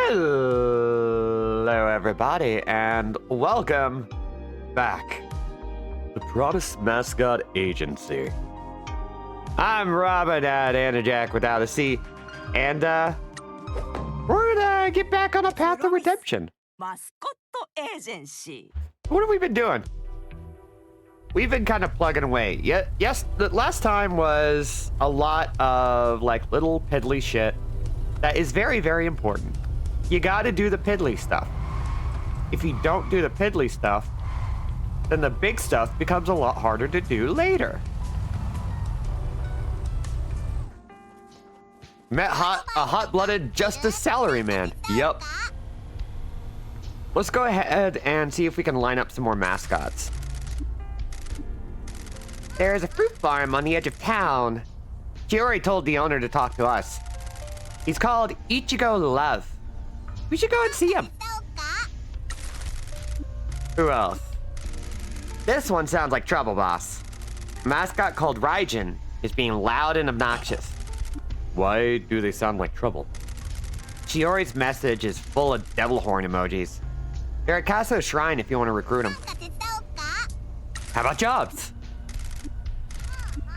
Hello, everybody, and welcome back to Promise Mascot Agency. I'm Robin at Anajack without a C, and we're gonna get back on a path of redemption. Mascot Agency. What have we been doing? We've been kind of plugging away. Yes, the last time was a lot of like little piddly shit that is very, very important. You gotta do the piddly stuff. If you don't do the piddly stuff, then the big stuff becomes a lot harder to do later. Met a hot-blooded Justice Salaryman. Yup. Let's go ahead and see if we can line up some more mascots. There's a fruit farm on the edge of town. She already told the owner to talk to us. He's called Ichigo Love. We should go and see him. Who else? This one sounds like trouble, boss. A mascot called Raijin is being loud and obnoxious. Why do they sound like trouble? Shiori's message is full of devil horn emojis. They're at Kaso's shrine if you want to recruit them. How about jobs?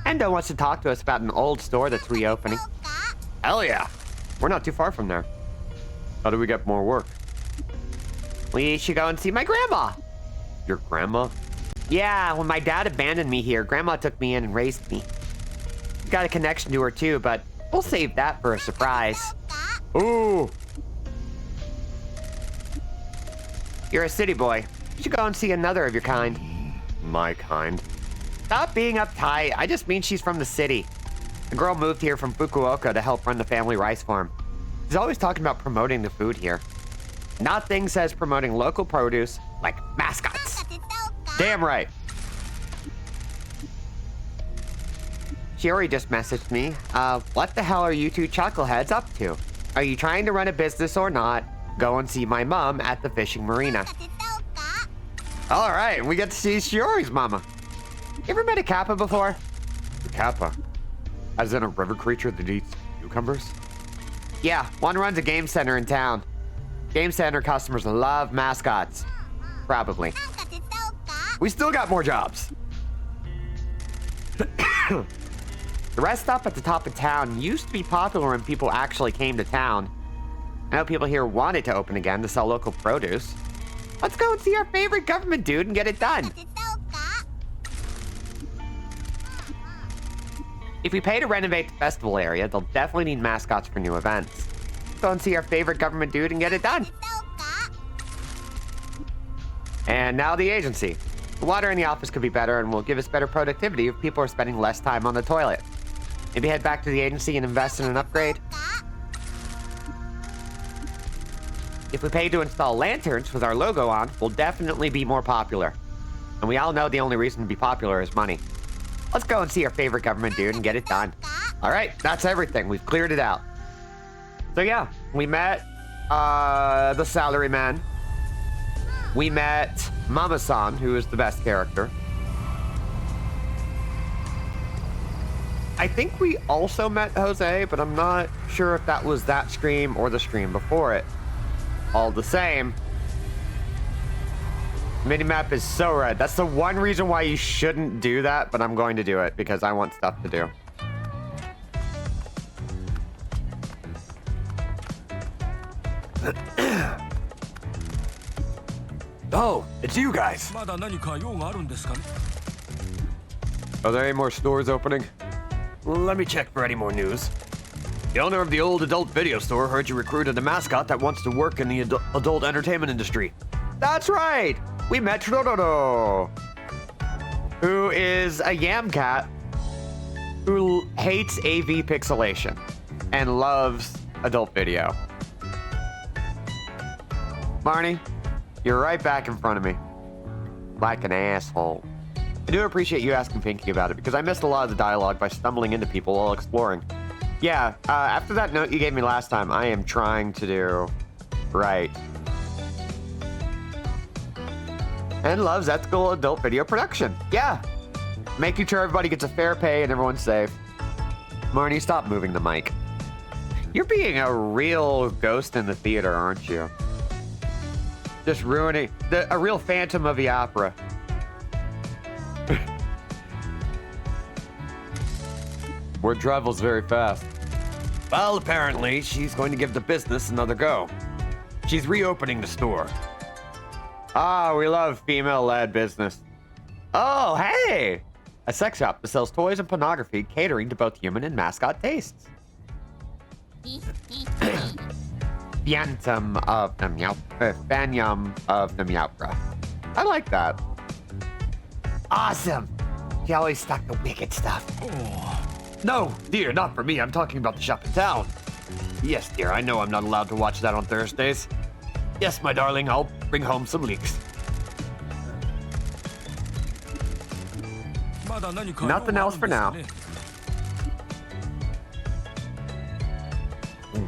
Endo wants to talk to us about an old store that's reopening. Hell yeah. We're not too far from there. How do we get more work? We should go and see my grandma. Your grandma? Yeah, when my dad abandoned me here, grandma took me in and raised me. Got a connection to her too, but we'll save that for a surprise. Ooh. You're a city boy. You should go and see another of your kind. My kind? Stop being uptight. I just mean she's from the city. The girl moved here from Fukuoka to help run the family rice farm. She's always talking about promoting the food here. Nothing says promoting local produce like mascots. Damn right. Shiori just messaged me. What the hell are you two chuckleheads up to? Are you trying to run a business or not? Go and see my mom at the fishing marina. All right, we get to see Shiori's mama. You ever met a kappa before? A kappa? As in a river creature that eats cucumbers? Yeah, one runs a game center in town. Game center customers love mascots. Probably. We still got more jobs. The rest stop at the top of town used to be popular when people actually came to town. I know people here wanted to open again to sell local produce. Let's go and see our favorite government dude and get it done. If we pay to renovate the festival area, they'll definitely need mascots for new events. Let's go and see our favorite government dude and get it done. And now the agency. The water in the office could be better and will give us better productivity if people are spending less time on the toilet. Maybe head back to the agency and invest in an upgrade. If we pay to install lanterns with our logo on, we'll definitely be more popular. And we all know the only reason to be popular is money. Let's go and see our favorite government dude and get it done. All right, that's everything. We've cleared it out. So yeah, we met the salaryman. We met Mama-san, who is the best character. I think we also met Jose, but I'm not sure if that was that stream or the stream before it. All the same. Minimap is so red. That's the one reason why you shouldn't do that, but I'm going to do it because I want stuff to do. Oh, it's you guys. Are there any more stores opening? Let me check for any more news. The owner of the old adult video store heard you recruited a mascot that wants to work in the adult entertainment industry. That's right! We met Trodoro, who is a yam cat who hates AV pixelation and loves adult video. Marnie, you're right back in front of me. Like an asshole. I do appreciate you asking Pinky about it because I missed a lot of the dialogue by stumbling into people while exploring. Yeah, after that note you gave me last time, I am trying to do right. And loves ethical adult video production. Yeah. Making sure everybody gets a fair pay and everyone's safe. Marnie, stop moving the mic. You're being a real ghost in the theater, aren't you? Just ruining a real Phantom of the Opera. Word travels very fast. Well, apparently, she's going to give the business another go. She's reopening the store. Ah, we love female-led business. Oh, hey! A sex shop that sells toys and pornography, catering to both human and mascot tastes. Phantom of the Phantom of the Meowbra. I like that. Awesome! She always stocked the wicked stuff. Oh. No, dear, not for me. I'm talking about the shop in town. Yes, dear, I know I'm not allowed to watch that on Thursdays. Yes, my darling, I'll bring home some leaks. Nothing else for now.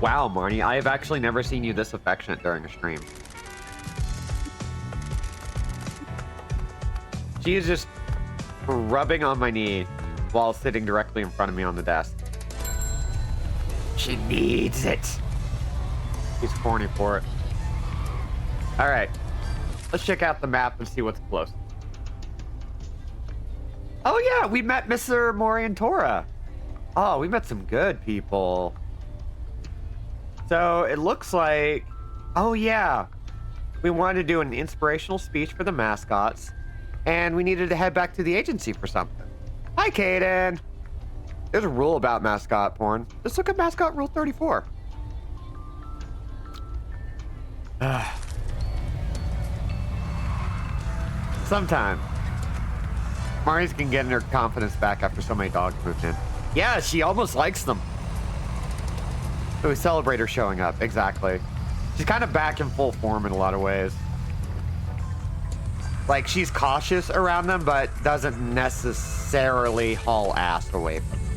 Wow, Marnie, I have actually never seen you this affectionate during a stream. She is just rubbing on my knee while sitting directly in front of me on the desk. She needs it. She's corny for it. All right, let's check out the map and see what's close. Oh yeah, we met Mr. Morientora. Oh, we met some good people. So it looks like, oh yeah, we wanted to do an inspirational speech for the mascots, and we needed to head back to the agency for something. Hi, Kaden. There's a rule about mascot porn. Let's look at mascot rule 34. Sometimes Mari's can get her confidence back after so many dogs moved in. Yeah, she almost likes them. So we celebrate her showing up, exactly. She's kind of back in full form in a lot of ways. Like, she's cautious around them, but doesn't necessarily haul ass away from them.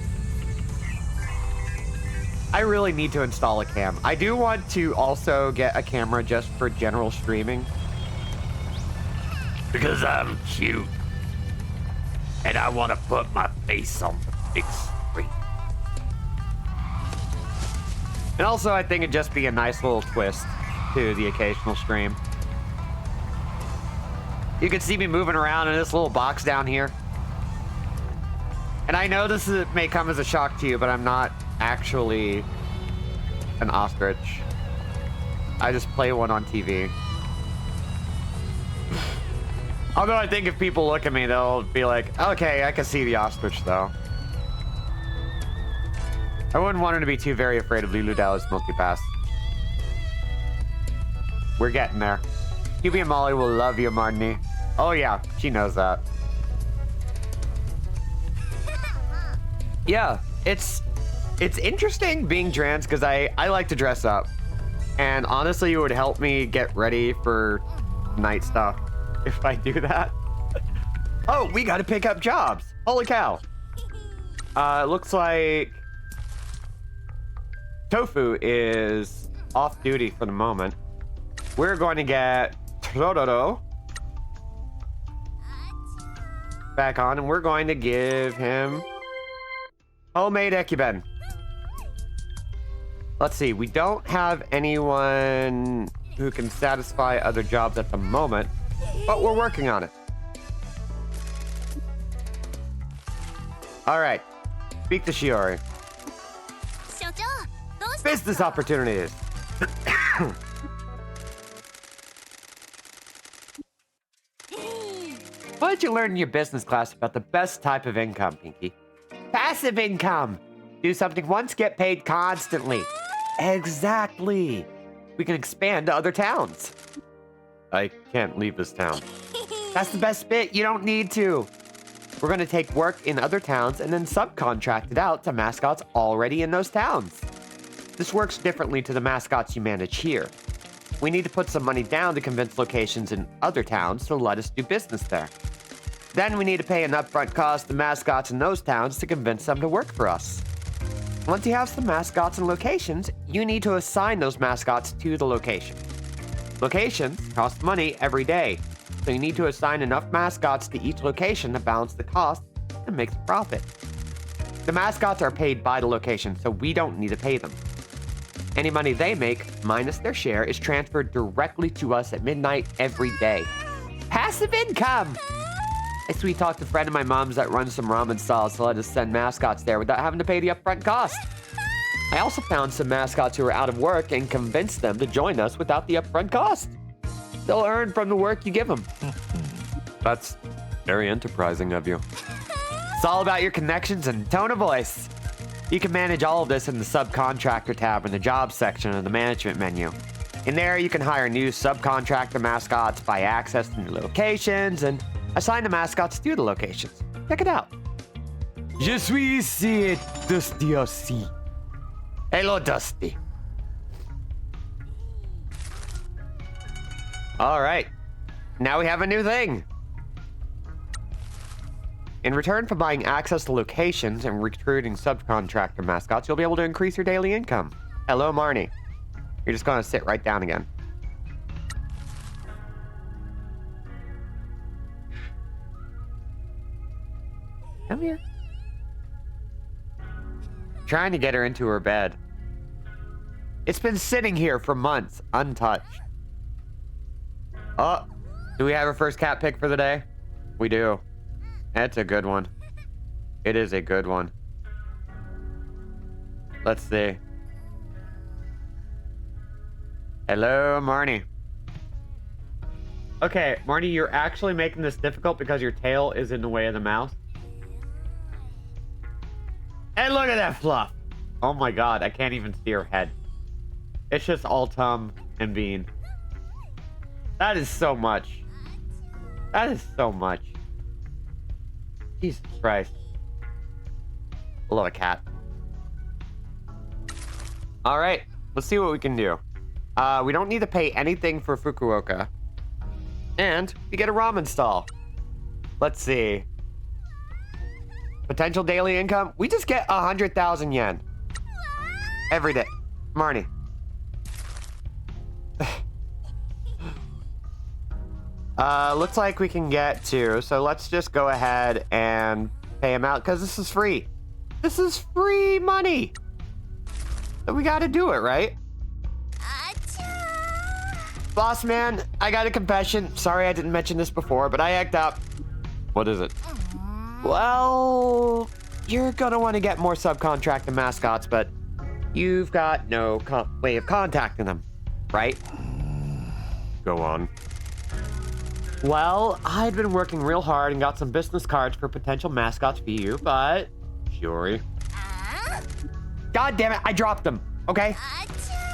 I really need to install a cam. I do want to also get a camera just for general streaming. Because I'm cute. And I want to put my face on the big screen. And also, I think it'd just be a nice little twist to the occasional stream. You can see me moving around in this little box down here. And I know this may come as a shock to you, but I'm not actually an ostrich. I just play one on TV. Although I think if people look at me, they'll be like, okay, I can see the ostrich, though. I wouldn't want her to be too very afraid of Lulu Dallas multipass. We're getting there. QB and Molly will love you, Marnie. Oh, yeah, she knows that. Yeah, it's interesting being trans because I like to dress up. And honestly, it would help me get ready for night stuff if I do that. Oh, we got to pick up jobs. Holy cow. It looks like Tofu is off duty for the moment. We're going to get Tororo back on, and we're going to give him homemade Ekuben. Let's see, we don't have anyone who can satisfy other jobs at the moment, but we're working on it. All right, speak to Shiori. Business opportunities. What did you learn in your business class about the best type of income, Pinky? Passive income. Do something once, get paid constantly. Exactly. We can expand to other towns. I can't leave this town. That's the best bit. You don't need to. We're going to take work in other towns and then subcontract it out to mascots already in those towns. This works differently to the mascots you manage here. We need to put some money down to convince locations in other towns to let us do business there. Then we need to pay an upfront cost to mascots in those towns to convince them to work for us. Once you have some mascots and locations, you need to assign those mascots to the location. Locations cost money every day, so you need to assign enough mascots to each location to balance the cost and make the profit. The mascots are paid by the location, so we don't need to pay them. Any money they make, minus their share, is transferred directly to us at midnight every day. Passive income! I sweet talked a friend of my mom's that runs some ramen stalls to let us send mascots there without having to pay the upfront cost. I also found some mascots who are out of work and convinced them to join us without the upfront cost. They'll earn from the work you give them. That's very enterprising of you. It's all about your connections and tone of voice. You can manage all of this in the subcontractor tab in the jobs section of the management menu. In there, you can hire new subcontractor mascots, buy access to new locations, and assign the mascots to the locations. Check it out. Je suis ici, Dusty aussi. Hello, Dusty. All right. Now we have a new thing. In return for buying access to locations and recruiting subcontractor mascots, you'll be able to increase your daily income. Hello, Marnie. You're just gonna sit right down again. Come here. Trying to get her into her bed. It's been sitting here for months, untouched. Oh, do we have our first cat pick for the day? We do. That's a good one. It is a good one. Let's see. Hello, Marnie. Okay, Marnie, you're actually making this difficult because your tail is in the way of the mouse. And look at that fluff. Oh my god, I can't even see her head. It's just all tum and bean. That is so much. That is so much. Jesus Christ. I love a cat. Alright, let's see what we can do. We don't need to pay anything for Fukuoka. And we get a ramen stall. Let's see. Potential daily income? We just get 100,000 yen. Every day. Marnie. Looks like we can get two, so let's just go ahead and pay him out, because this is free. This is free money. So we gotta do it, right? Boss man, I got a confession. Sorry I didn't mention this before, but I act up. What is it? Well, you're gonna want to get more subcontractor mascots, but you've got no way of contacting them, right? Go on. Well, I'd been working real hard and got some business cards for potential mascots for you, but... Shiori. God damn it, I dropped them, okay?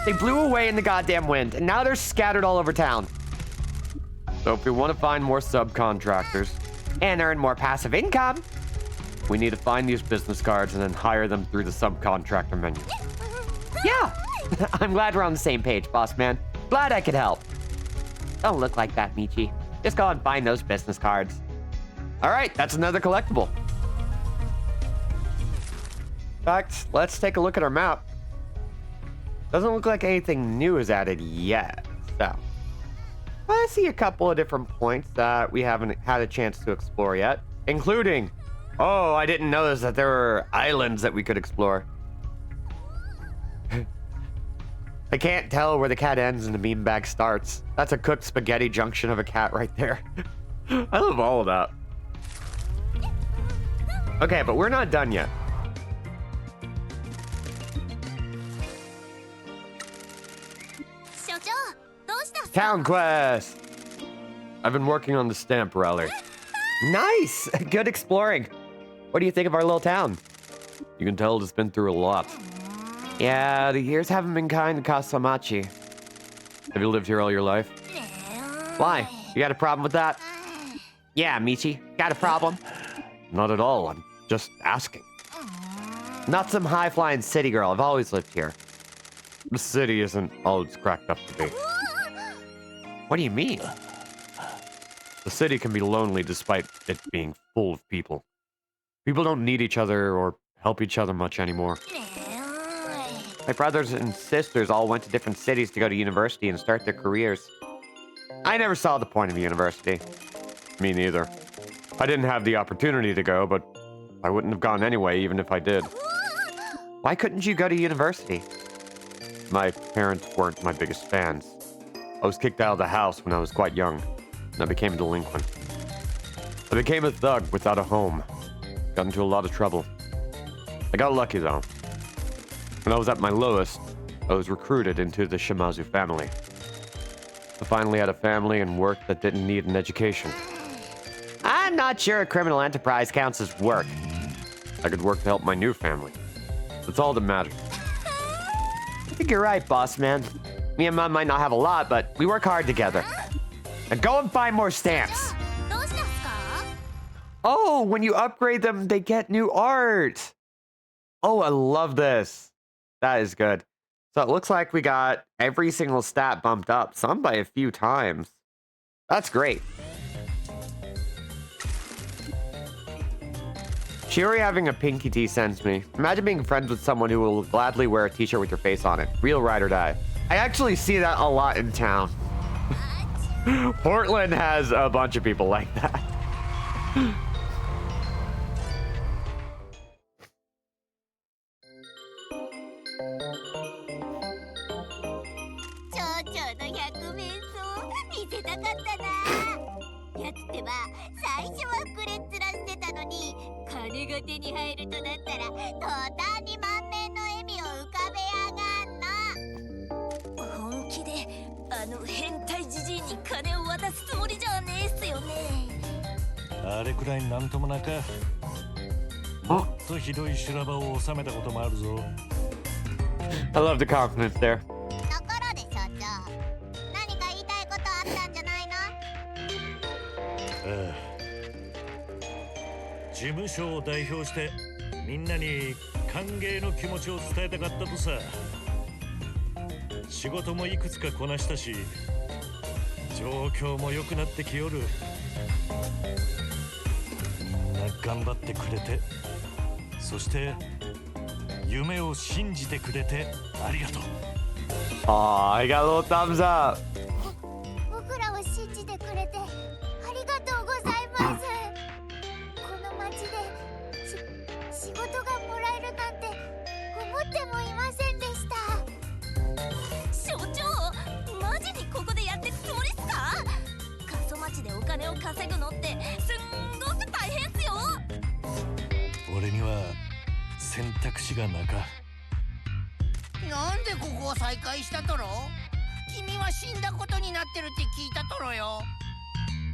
They blew away in the goddamn wind, and now they're scattered all over town. So if we want to find more subcontractors and earn more passive income, we need to find these business cards and then hire them through the subcontractor menu. Yeah, I'm glad we're on the same page, boss man. Glad I could help. Don't look like that, Michi. Just go and find those business cards. All right, that's another collectible. In fact, let's take a look at our map. Doesn't look like anything new is added yet, so. I see a couple of different points that we haven't had a chance to explore yet, including, oh, I didn't notice that there were islands that we could explore. I can't tell where the cat ends and the beanbag starts. That's a cooked spaghetti junction of a cat right there. I love all of that. Okay, but we're not done yet. Town quest! I've been working on the stamp rally. Nice! Good exploring. What do you think of our little town? You can tell it's been through a lot. Yeah, the years haven't been kind to Kasamachi. Have you lived here all your life? Why? You got a problem with that? Yeah, Michi. Got a problem? Not at all. I'm just asking. Not some high-flying city girl. I've always lived here. The city isn't all it's cracked up to be. What do you mean? The city can be lonely despite it being full of people. People don't need each other or help each other much anymore. My brothers and sisters all went to different cities to go to university and start their careers. I never saw the point of university. Me neither. I didn't have the opportunity to go, but I wouldn't have gone anyway, even if I did. Why couldn't you go to university? My parents weren't my biggest fans. I was kicked out of the house when I was quite young, and I became a delinquent. I became a thug without a home. Got into a lot of trouble. I got lucky though. When I was at my lowest, I was recruited into the Shimazu family. I finally had a family and work that didn't need an education. I'm not sure a criminal enterprise counts as work. I could work to help my new family. That's all that matters. I think you're right, boss man. Me and Mom might not have a lot, but we work hard together. Now go and find more stamps. Oh, when you upgrade them, they get new art. Oh, I love this. That is good. So it looks like we got every single stat bumped up, some by a few times. That's great. Shiori having a pinky tee sends me. Imagine being friends with someone who will gladly wear a t-shirt with your face on it. Real ride or die. I actually see that a lot in town. Portland has a bunch of people like that. I love the confidence there. Aw, I got a little thumbs up.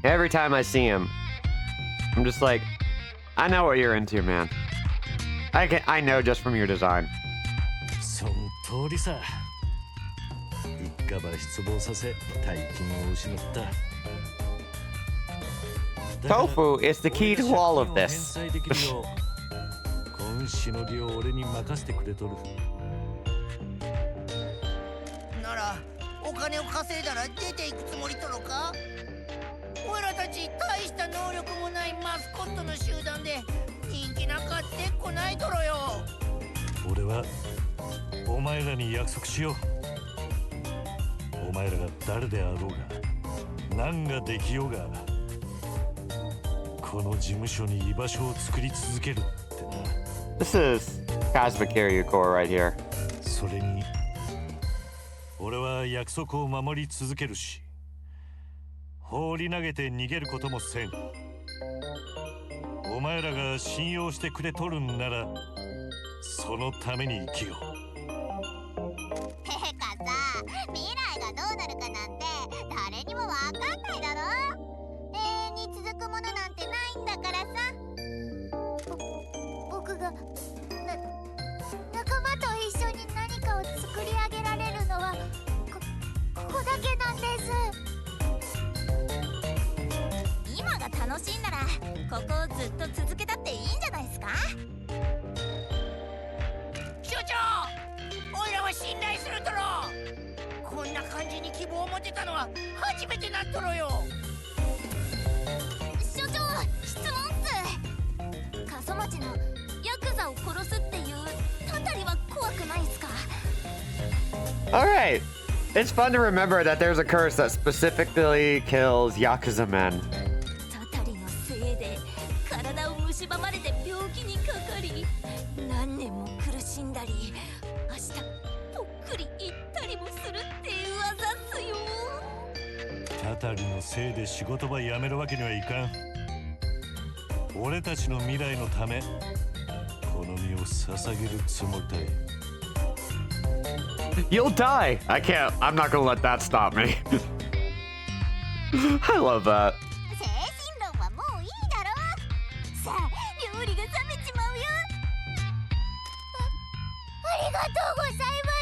Every time I see him, I'm just like, I know what you're into, man. I know just from your design. Tofu is the key to all of this. This is Cosmic Carrier Core right here. Alright. It's fun to remember that there's a curse that specifically kills Yakuza men. たりのせいで仕事場辞めるわけにはいかん。俺たちの未来のためこの身を捧げるつもりだ。 You'll die. I can't. I'm not gonna let that stop me. I love that. 精神論はもういいだろ。さあ、料理が冷めちまうよ。ありがとうございます。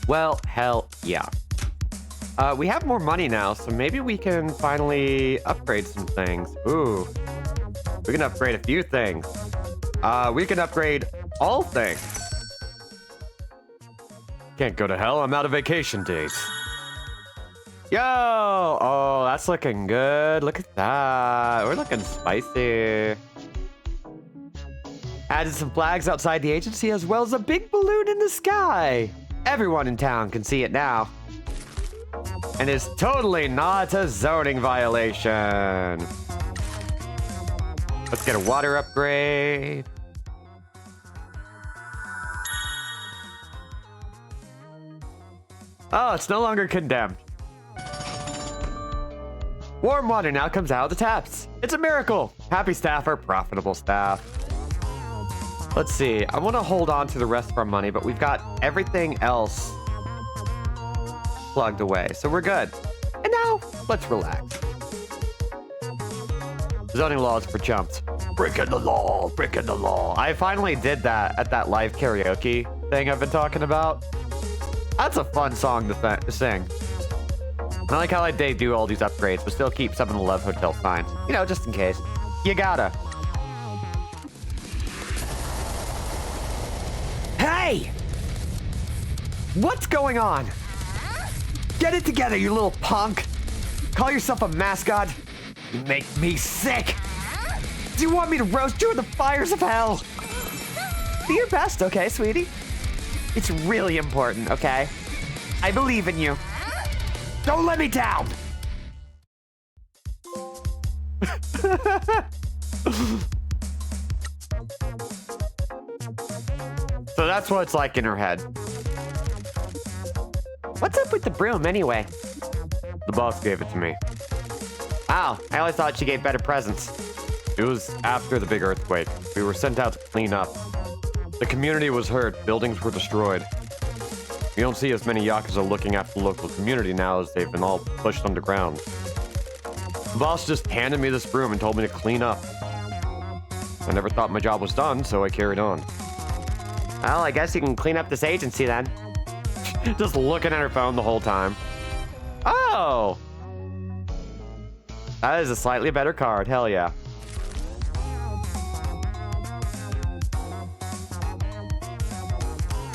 Well, hell yeah. We have more money now, so maybe we can finally upgrade some things. Ooh. We can upgrade a few things. We can upgrade all things. Can't go to hell, I'm out of vacation days. Yo! Oh, that's looking good. Look at that. We're looking spicy. Added some flags outside the agency as well as a big balloon in the sky. Everyone in town can see it now. And it's totally not a zoning violation. Let's get a water upgrade. Oh, it's no longer condemned. Warm water now comes out of the taps. It's a miracle. Happy staff are profitable staff. Let's see. I want to hold on to the rest of our money, but we've got everything else plugged away, so we're good. And now, let's relax. Zoning laws for chumps. Breaking the law, breaking the law. I finally did that at that live karaoke thing I've been talking about. That's a fun song to sing. I like how they do all these upgrades, but still keep some of the Love Hotel signs. You know, just in case. You gotta. Hey! What's going on? Get it together, you little punk! Call yourself a mascot? You make me sick! Do you want me to roast you in the fires of hell? Do your best, okay, sweetie? It's really important, okay? I believe in you. Don't let me down! So that's what it's like in her head. What's up with the broom, anyway? The boss gave it to me. Wow, I always thought she gave better presents. It was after the big earthquake. We were sent out to clean up. The community was hurt, buildings were destroyed. You don't see as many Yakuza looking after the local community now as they've been all pushed underground. The boss just handed me this broom and told me to clean up. I never thought my job was done, so I carried on. Well, I guess you can clean up this agency then. Just looking at her phone the whole time. Oh! That is a slightly better card, hell yeah.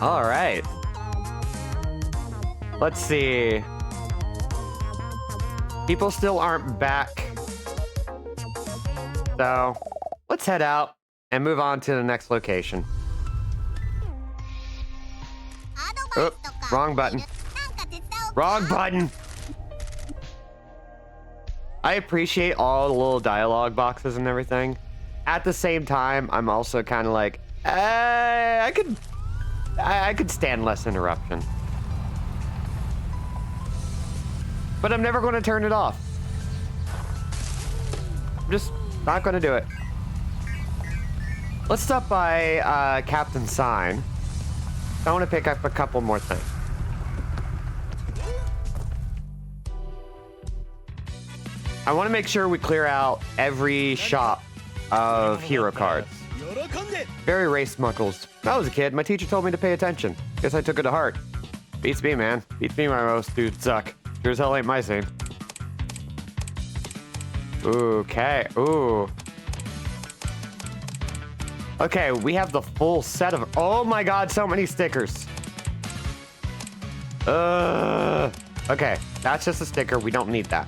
All right. Let's see. People still aren't back. So, let's head out and move on to the next location. Oh, wrong button. Wrong button! I appreciate all the little dialogue boxes and everything. At the same time, I'm also kind of like, I could stand less interruption. But I'm never going to turn it off. I'm just not going to do it. Let's stop by Captain's Sign. I want to pick up a couple more things. I want to make sure we clear out every shop of hero cards. Very race muckles. When I was a kid, my teacher told me to pay attention. Guess I took it to heart. Beats me, man. Beats me when most dudes suck. Sure as hell ain't my scene. Okay. Ooh. Okay, we have the full set of... Oh my god, so many stickers. Okay, that's just a sticker. We don't need that.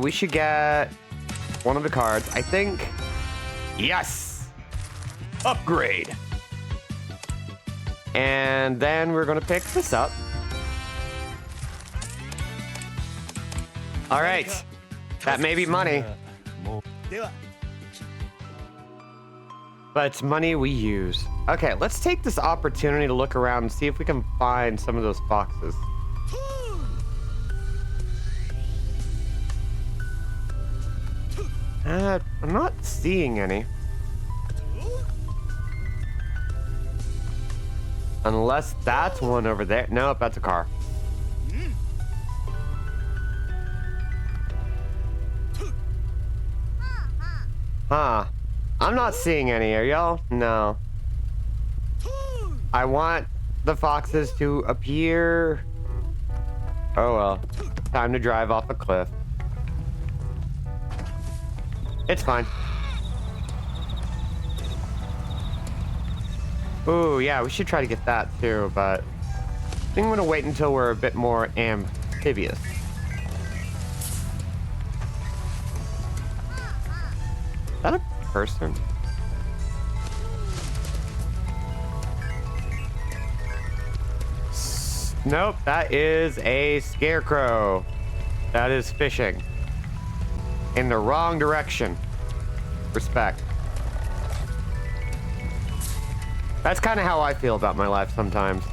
We should get one of the cards. I think... Yes! Upgrade! And then we're gonna pick this up. Alright. That may be money. but it's money we use. Okay, let's take this opportunity to look around and see if we can find some of those foxes. I'm not seeing any. Unless that's one over there. Nope, that's a car. Huh. I'm not seeing any. Are y'all? No. I want the foxes to appear. Oh well. Time to drive off a cliff. It's fine. Ooh, yeah, we should try to get that too, but I think I'm gonna wait until we're a bit more amphibious. Is that a person? Nope, that is a scarecrow. That is fishing. In the wrong direction. Respect. That's kind of how I feel about my life sometimes.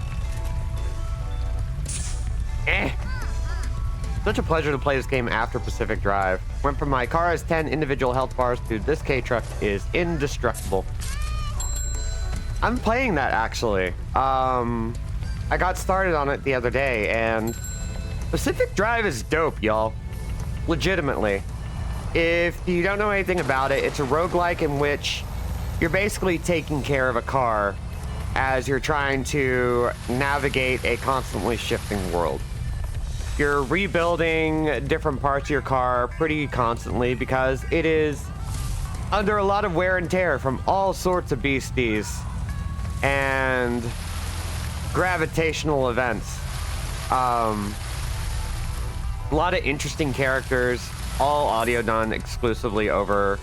Such a pleasure to play this game after Pacific Drive. Went from my car has 10 individual health bars to this K-Truck is indestructible. I'm playing that actually. I got started on it the other day and Pacific Drive is dope, y'all. Legitimately. If you don't know anything about it, it's a roguelike in which you're basically taking care of a car as you're trying to navigate a constantly shifting world. You're rebuilding different parts of your car pretty constantly because it is under a lot of wear and tear from all sorts of beasties and gravitational events. A lot of interesting characters, all audio done exclusively over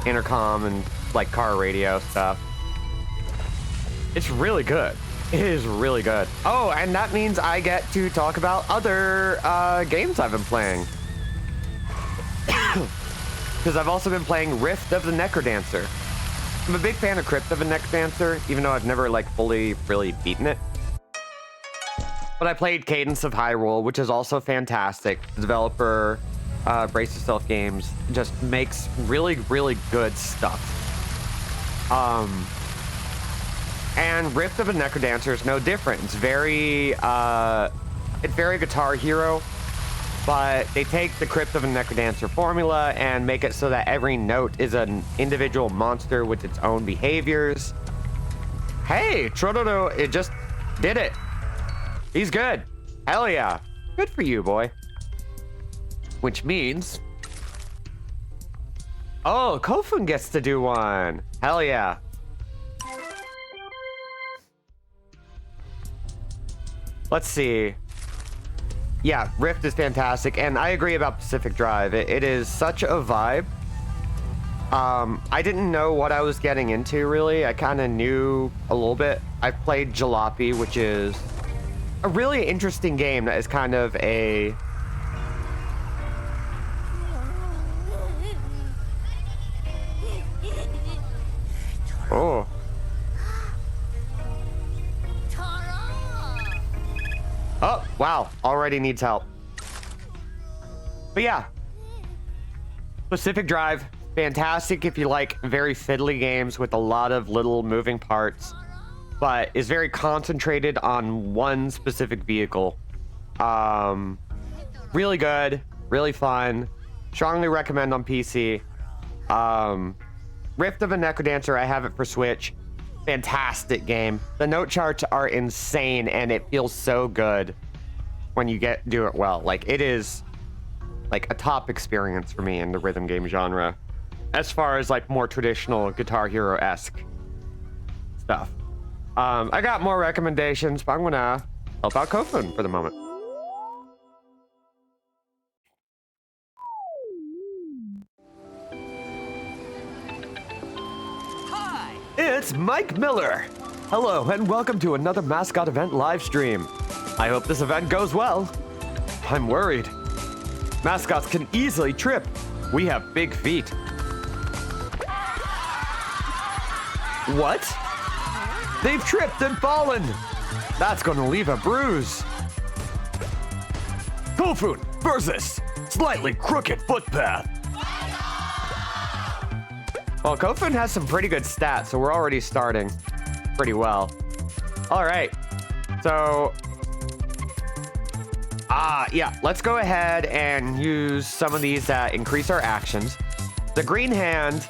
intercom and like car radio stuff. It's really good. It is really good. Oh, and that means I get to talk about other games I've been playing. Because I've also been playing Rift of the Necrodancer. I'm a big fan of Crypt of the Necrodancer, even though I've never like fully really beaten it. But I played Cadence of Hyrule, which is also fantastic. The developer, Brace Yourself Games, just makes really, really good stuff. And Rift of a Necrodancer is no different. It's very Guitar Hero, but they take the Crypt of a Necrodancer formula and make it so that every note is an individual monster with its own behaviors. Hey, Trododo, it just did it. He's good. Hell yeah. Good for you, boy. Which means... Oh, Kofun gets to do one. Hell yeah. Let's see. Yeah, Rift is fantastic, and I agree about Pacific Drive. It is such a vibe. I didn't know what I was getting into, really. I kind of knew a little bit. I've played Jalopy, which is a really interesting game that is kind of a... Oh. Oh, wow. Already needs help. But yeah. Pacific Drive, fantastic if you like very fiddly games with a lot of little moving parts, but is very concentrated on one specific vehicle. Really good, really fun. Strongly recommend on PC. Rift of a Necrodancer, I have it for Switch. Fantastic game. The note charts are insane and it feels so good when you do it well. Like, it is like a top experience for me in the rhythm game genre as far as like more traditional Guitar Hero-esque stuff. I got more recommendations, but I'm gonna help out Kofun for the moment. It's Mike Miller. Hello and welcome to another Mascot event live stream. I hope this event goes well. I'm worried. Mascots can easily trip. We have big feet. What? They've tripped and fallen. That's gonna leave a bruise. Kofun versus slightly crooked footpath. Well, Kofun has some pretty good stats, so we're already starting pretty well. All right, so yeah, let's go ahead and use some of these that increase our actions. The green hand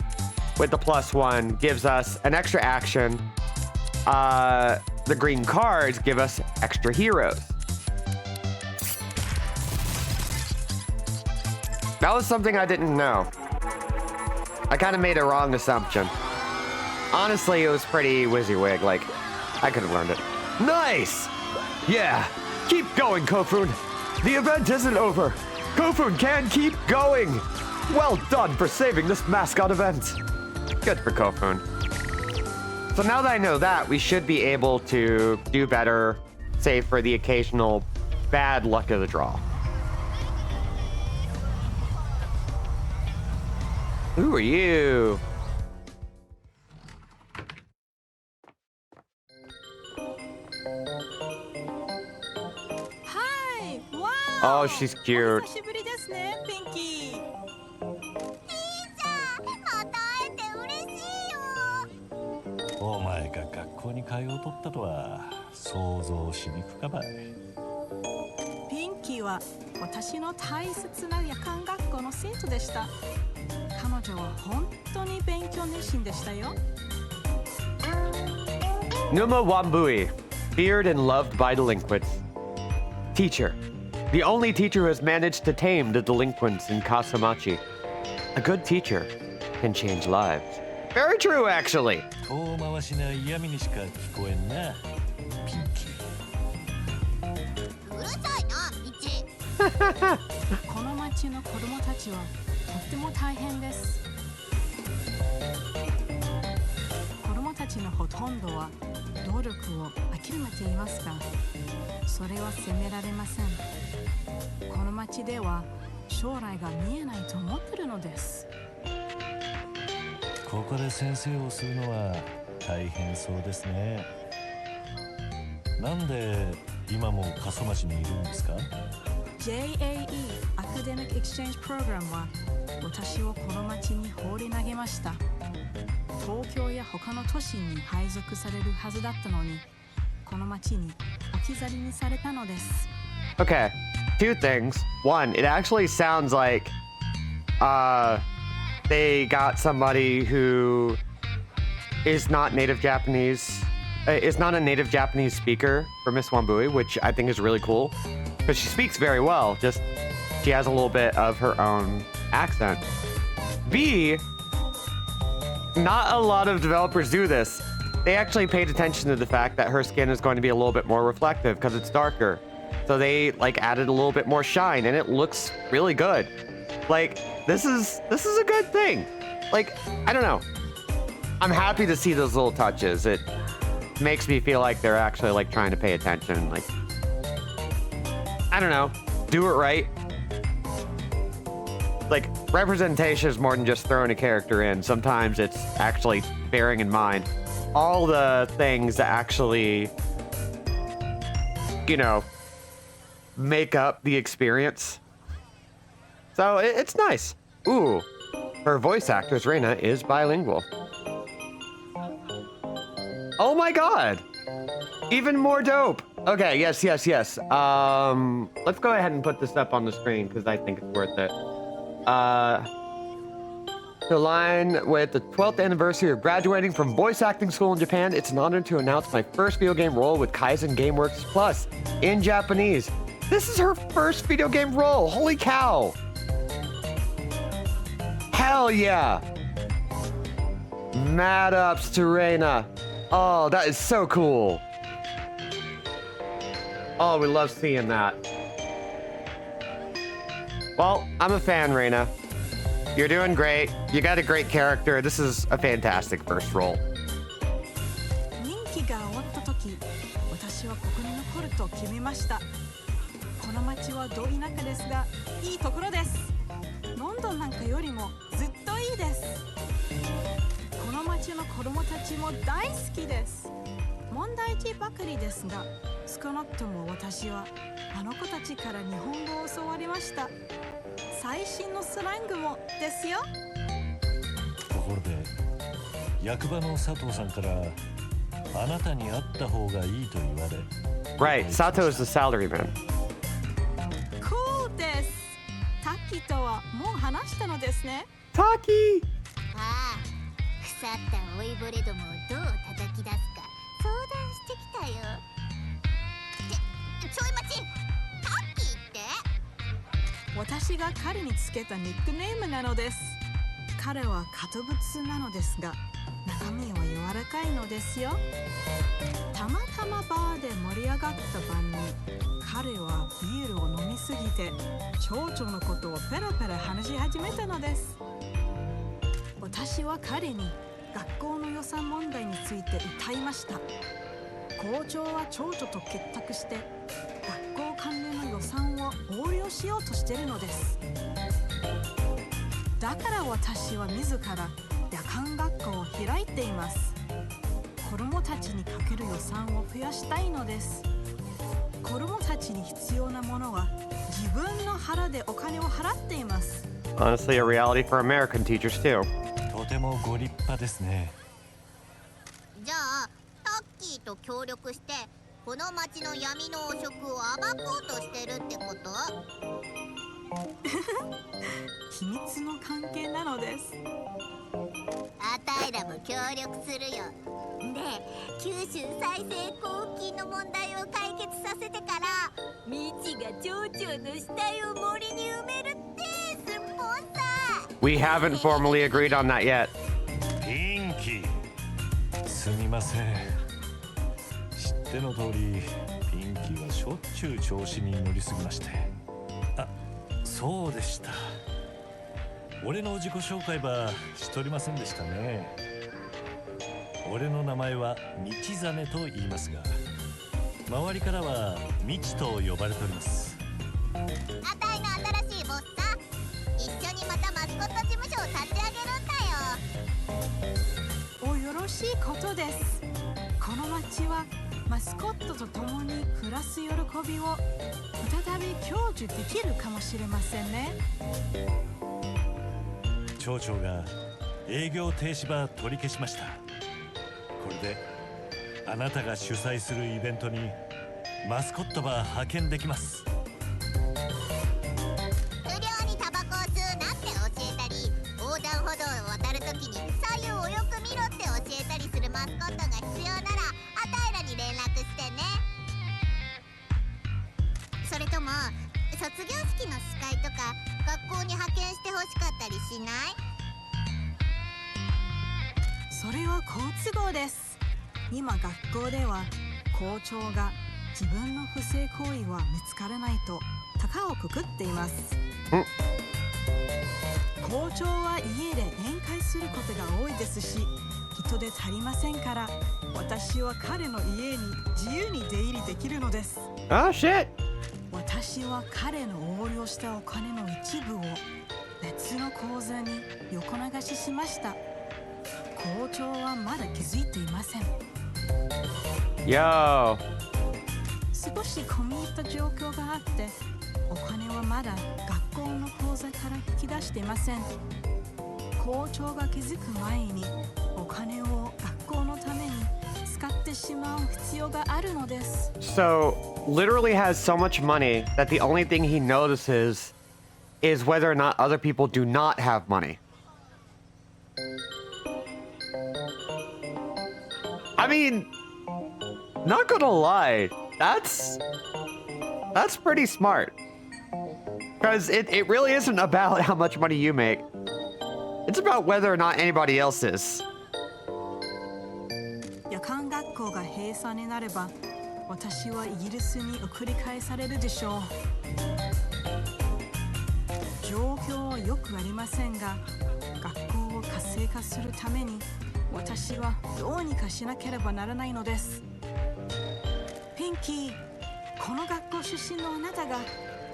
with the +1 gives us an extra action. The green cards give us extra heroes. That was something I didn't know. I kind of made a wrong assumption. Honestly, it was pretty WYSIWYG. Like, I could have learned it. Nice! Yeah, keep going, Kofun. The event isn't over. Kofun can keep going. Well done for saving this mascot event. Good for Kofun. So now that I know that, we should be able to do better, save for the occasional bad luck of the draw. Who are you? Hi! Wow! Oh, she's cute. お久しぶりですね、ピンキー。いいじゃんまた会えて嬉しいよお前が学校に通うとったとは想像しにくかばい。ピンキーは私の大切な夜間学校の生徒でした。彼女は本当に勉強熱心でしたよ。Numa Wambui, feared and loved by delinquents. Teacher, the only teacher who has managed to tame the delinquents in Kasamachi. A good teacher can change lives. Very true, actually. 遠回しな嫌味にしか聞こえんな、ピンキうるさいな道この町の子供たちはとっても大変です。子供たちのほとんどは努力を諦めていますが、それは責められません。この町では将来が見えないと思ってるのです。ー。ここで先生をするのは大変そうですね。なんで今も過疎町にいるんですか？ JAE Academic Exchange Program は私をこの町に放り投げました。東京や他の都市に配属されるはずだったのに、この町に置き去りにされたのです。Okay, two things. One, it actually sounds like they got somebody who is not native Japanese, is not a native Japanese speaker for Miss Wambui, which I think is really cool because she speaks very well. Just she has a little bit of her own accent. B, not a lot of developers do this. They actually paid attention to the fact that her skin is going to be a little bit more reflective because it's darker. So they like added a little bit more shine and it looks really good. Like this is a good thing. Like, I don't know. I'm happy to see those little touches. It makes me feel like they're actually like trying to pay attention. Like, I don't know, do it right. Like, representation is more than just throwing a character in. Sometimes it's actually bearing in mind all the things that actually, you know, make up the experience. So it's nice. Ooh, her voice actress, Reina, is bilingual. Oh my god! Even more dope! Okay, yes. Let's go ahead and put this up on the screen because I think it's worth it. To align with the 12th anniversary of graduating from voice acting school in Japan, it's an honor to announce my first video game role with Kaizen Gameworks Plus in Japanese. This is her first video game role. Holy cow! Hell yeah! Mad ups to Reina. Oh, that is so cool. Oh, we love seeing that. Well, I'm a fan, Reina. You're doing great. You got a great character. This is a fantastic first role. 任期が終わった時、私はここに残ると決めました。この町はど田舎ですが、いいところです。ロンドンなんかよりもずっといいです。この町町の子供たちも大好きです。問題児ばかりですが、少なくとも私はあの子たちから日本語を教わりました。最新のスラングもですよ。ところで役場の佐藤さんからあなたに会った方がいいと言われ。 Right, Sato is the salaryman. Cool です。タッキーとはもう話したのですね。Taki! ああ、腐った老いぼれどもをどう叩き出すか相談してきたよ。ちょい待ち、タッキーって私が彼につけたニックネームなのです。彼は堅物なのですが、中身は柔らかいのですよ。たまたまバーで盛り上がった晩に、彼はビールを飲みすぎて町長のことをペラペラ話し始めたのです。私は彼に学校の予算問題について訴えました。校長は町長と結託して学校関連の予算を横領しようとしているのです。だから私は自ら夜間学校を開いています。子供たちにかける予算を増やしたいのです。子供たちに必要なものは自分の腹でお金を払っています。 Honestly, a reality for American teachers too. とてもご立派ですね。じゃあタッキーと協力してこの町の闇の汚職を暴こうとしてるってこと？秘密の関係なのです。あたいらも協力するよ。で、九州再生交付金の問題を解決させてから未知が町長の死体を森に埋めるってすっぽんさ。 We haven't formally agreed on that yet. ピンキー、すみません。知っての通りピンキーはしょっちゅう調子に乗りすぎまして。あ、そうでした。俺の自己紹介ばしとりませんでしたね。俺の名前は道真と言いますが、周りからは道と呼ばれております。あたいの新しいボスさ、一緒にまたマスコット事務所を立ち上げるんだよ。およろしいことです。この町はマスコットと共に暮らす喜びを再び享受できるかもしれませんね。町長が営業停止ば取り消しました。これであなたが主催するイベントにマスコットば派遣できます。不良にタバコを吸うなって教えたり、横断歩道を渡るときに左右をよく見ろって教えたりするマスコットが必要ならあたいらに連絡してね。それとも卒業式の司会とか学校に派遣してほしかったりしない？それは好都合です。今学校では校長が自分の不正行為は見つからないと高をくくっています。校長は家で宴会することが多いですし、人手足りませんから、私は彼の家に自由に出入りできるのです。Oh shit! 私は彼の横領したお金の一部を別の口座に横流ししました。校長はまだ気づいていません。 Yo! 少し込み入った状況があって、お金はまだ学校の口座から引き出していません。校長が気づく前にお金を学校のために使ってしまう必要があるのです。 So, literally has so much money that the only thing he notices is whether or not other people do not have money. I mean, not gonna lie, that's pretty smart. Because it really isn't about how much money you make. It's about whether or not anybody else is. 夜間学校が閉鎖になれば、私はイギリスに送り返されるでしょう。状況はよくありませんが、学校を活性化するために私はどうにかしなければならないのです。ピンキー、この学校出身のあなたが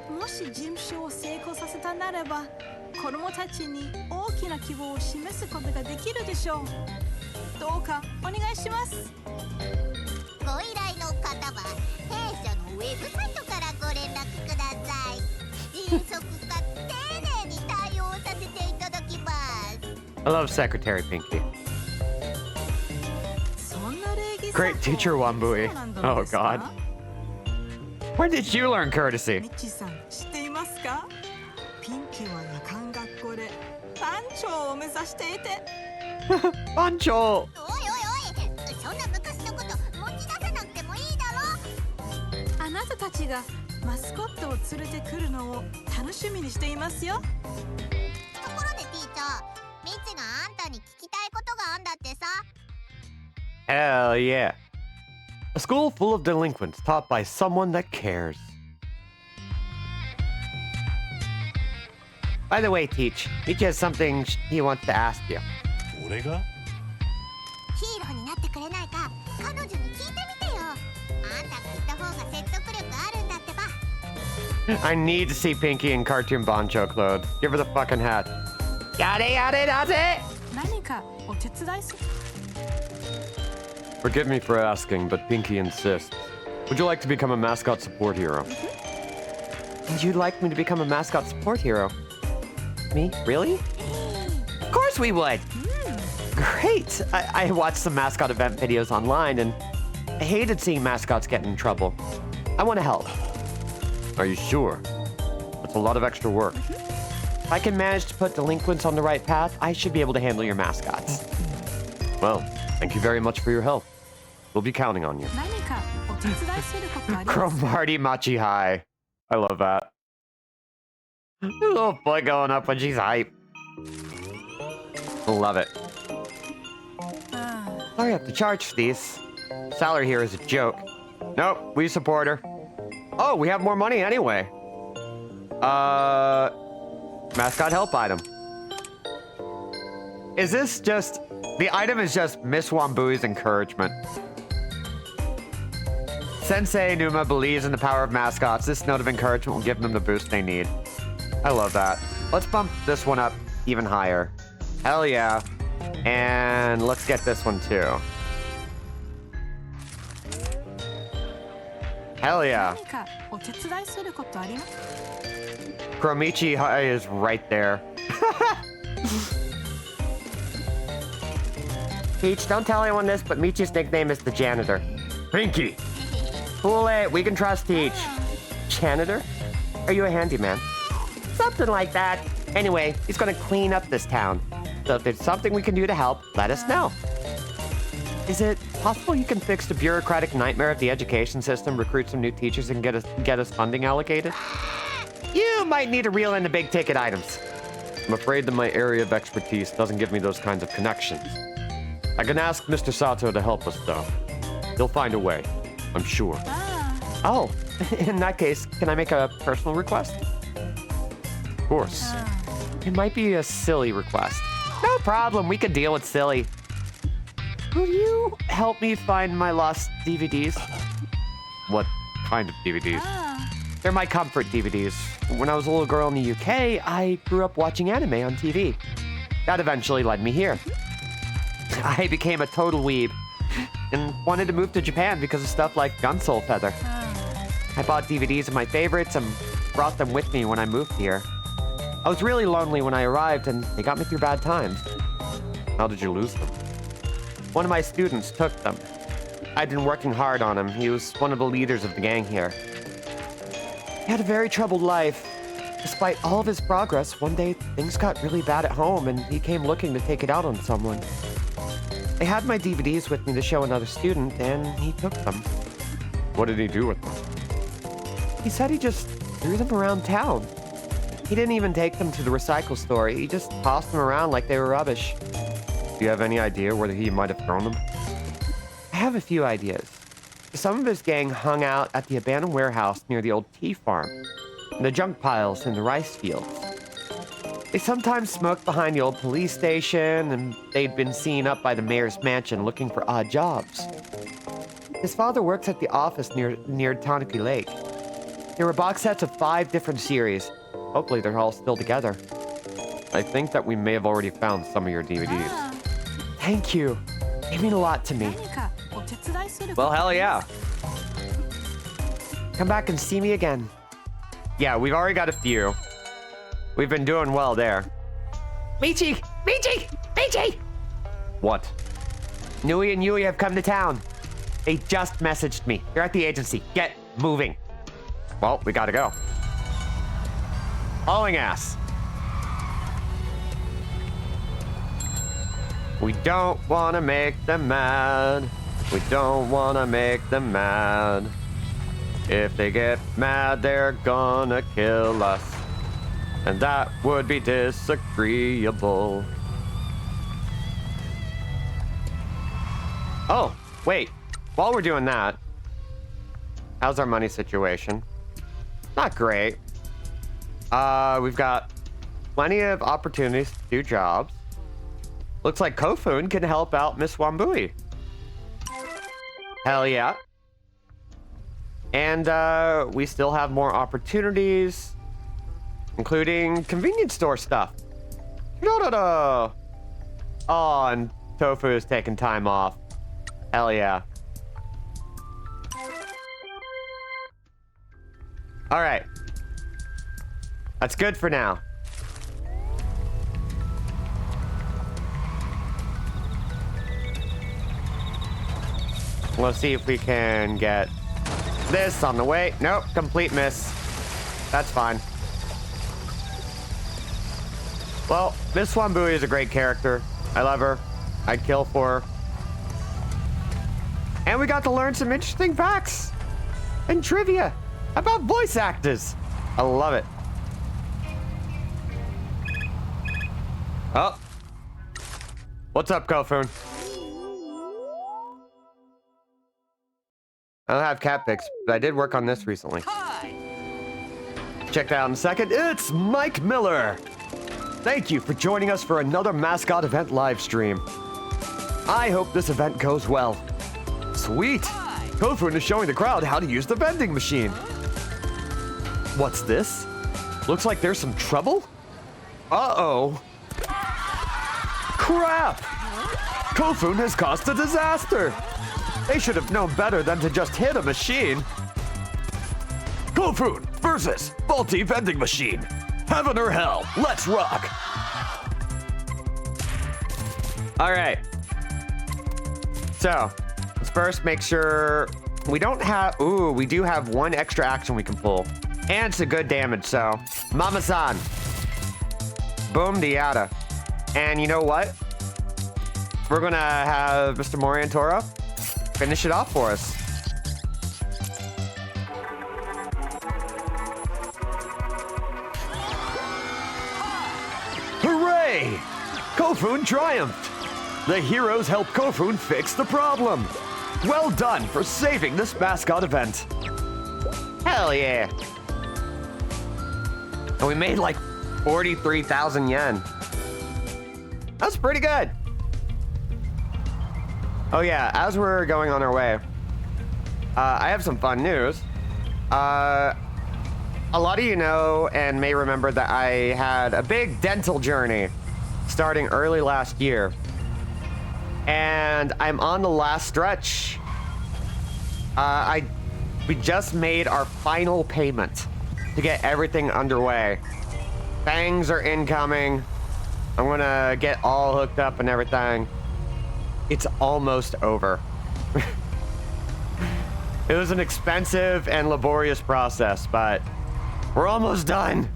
もし事務所を成功させたならば、子供たちに大きな希望を示すことができるでしょう。どうかお願いします。ご依頼の方は弊社のウェブサイトからご連絡ください。迅速か丁寧に対応させていただきます。 I love Secretary Pinky. そんな礼儀作法 Great teacher Wambui. そうなんだ Oh ですか God. When did you learn courtesy? ミッチーさん知っていますか？ピンキーは夜間学校で班長を目指していて、 Bancho! おいおいおい、そんな昔のこと持ち出さなくてもいいだろ。あなたたちがマスコットを連れてくるのを楽しみにしていますよ。ところでティーチャー、ミッチがあんたに聞きたいことがあんだってさ。 Hell yeah. A school full of delinquents taught by someone that cares. By the way, Teach has something he wants to ask you. 俺がヒーローになってくれないか、彼女に聞いてみてよ。あんたが言った方が説得力あるんだってば。 I need to see Pinky in cartoon Bancho clothes. Give her the fucking hat. Yada yada yada! 何かお手伝いする？ Forgive me for asking, but Pinky insists. Would you like to become a mascot support hero? And you'd like me to become a mascot support hero? Me? Really? Of course we would! Great! I watched some mascot event videos online and I hated seeing mascots get in trouble. I want to help. Are you sure? That's a lot of extra work. If I can manage to put delinquents on the right path, I should be able to handle your mascots. Well, thank you very much for your help. We'll be counting on you. 何かお手伝いすることありますか？ Cromartie Machi High. I love that. Little foot going up when she's hype. Love it. あ Sorry I have to charge for these. Salary here is a joke. Nope, we support her. Oh, we have more money anyway. Mascot help item. Is this just... The item is just Miss Wambui's encouragement. Sensei Numa believes in the power of mascots. This note of encouragement will give them the boost they need. I love that. Let's bump this one up even higher. Hell yeah. And let's get this one too. Hell あ yeah. 何かお手伝いすることあります？ Cromichi High is right there. Peach, don't tell anyone this, but Michi's nickname is the janitor. Pinky! Fool it, we can trust Peach. Janitor? Are you a handyman? Something like that. Anyway, he's gonna clean up this town. So if there's something we can do to help, let us know. Is it possible you can fix the bureaucratic nightmare of the education system, recruit some new teachers, and get us funding allocated? You might need to reel in the big ticket items. I'm afraid that my area of expertise doesn't give me those kinds of connections. I can ask Mr. Sato to help us, though. He'll find a way, I'm sure. あ Oh, in that case, can I make a personal request? Of course. あ It might be a silly request. No problem, we can deal with silly. Will you help me find my lost DVDs? What kind of DVDs? あ They're my comfort DVDs. When I was a little girl in the UK, I grew up watching anime on TV. That eventually led me here. I became a total weeb and wanted to move to Japan because of stuff like Gun Soul Feather. あ I bought DVDs of my favorites and brought them with me when I moved here. I was really lonely when I arrived and they got me through bad times. How did you lose them? One of my students took them. I'd been working hard on him. He was one of the leaders of the gang here. He had a very troubled life. Despite all of his progress, one day things got really bad at home and he came looking to take it out on someone. I had my DVDs with me to show another student and he took them. What did he do with them? He said he just threw them around town. He didn't even take them to the recycle store. He just tossed them around like they were rubbish. Do you have any idea where he might have thrown them? I have a few ideas. Some of his gang hung out at the abandoned warehouse near the old tea farm, and the junk piles in the rice fields. They sometimes smoked behind the old police station, and they'd been seen up by the mayor's mansion looking for odd jobs. His father works at the office near Tanuki Lake. There were box sets of 5 different series. Hopefully they're all still together. I think that we may have already found some of your DVDs. あ Thank you. They mean a lot to あ me. 何かお手伝いする Well, hell yeah. Come back and see me again. Yeah, we've already got a few. We've been doing well there. Michi! Michi! Michi! What? Nui and Yui have come to town. They just messaged me. You're at the agency. Get moving. Well, we gotta go. Hauling ass. We don't wanna make them mad. We don't wanna make them mad. If they get mad, they're gonna kill us. And that would be disagreeable. Oh, wait. While we're doing that, how's our money situation? Not great. We've got plenty of opportunities to do jobs. Looks like Kofun can help out Miss Wambui. Hell yeah. And we still have more opportunities, including convenience store stuff. Da-da-da. Oh, and Tofu is taking time off. Hell yeah. All right. That's good for now. We'll see if we can get this on the way. Nope, complete miss. That's fine. Well, Miss Wambui is a great character. I love her. I'd kill for her. And we got to learn some interesting facts and trivia about voice actors. I love it. Oh. What's up, Kofun? I don't have cat pics, but I did work on this recently. Check that out in a second. It's Mike Miller. Thank you for joining us for another Mascot event live stream. I hope this event goes well. Sweet. Kofun is showing the crowd how to use the vending machine. What's this? Looks like there's some trouble? Uh-oh. Crap! Kofun has caused a disaster. They should have known better than to just hit a machine. Kofun versus faulty vending machine. Heaven or hell, let's rock. All right. So, let's first make sure we don't have, ooh, we do have one extra action we can pull. And it's a good damage, so. Mama-san. Boom diata. And you know what? We're gonna have Mr. Moriantoro finish it off for us. Hooray! Kofun triumphed! The heroes helped Kofun fix the problem. Well done for saving this mascot event. Hell yeah. And we made like 43,000 yen. That's pretty good. Oh yeah, as we're going on our way, I have some fun news. A lot of you know and may remember that I had a big dental journey starting early last year. And I'm on the last stretch. We just made our final payment to get everything underway. Bangs are incoming. I'm gonna get all hooked up and everything. It's almost over. It was an expensive and laborious process, but we're almost done.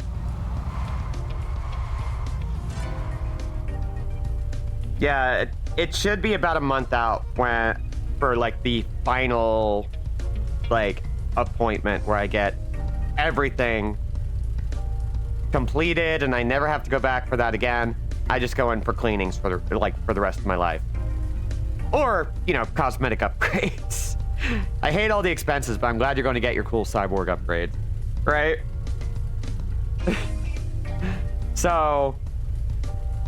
Yeah, it should be about a month out for like the final like appointment where I get everything completed and I never have to go back for that again. I just go in for cleanings for the rest of my life. Or, you know, cosmetic upgrades. I hate all the expenses, but I'm glad you're going to get your cool cyborg upgrade. Right? So,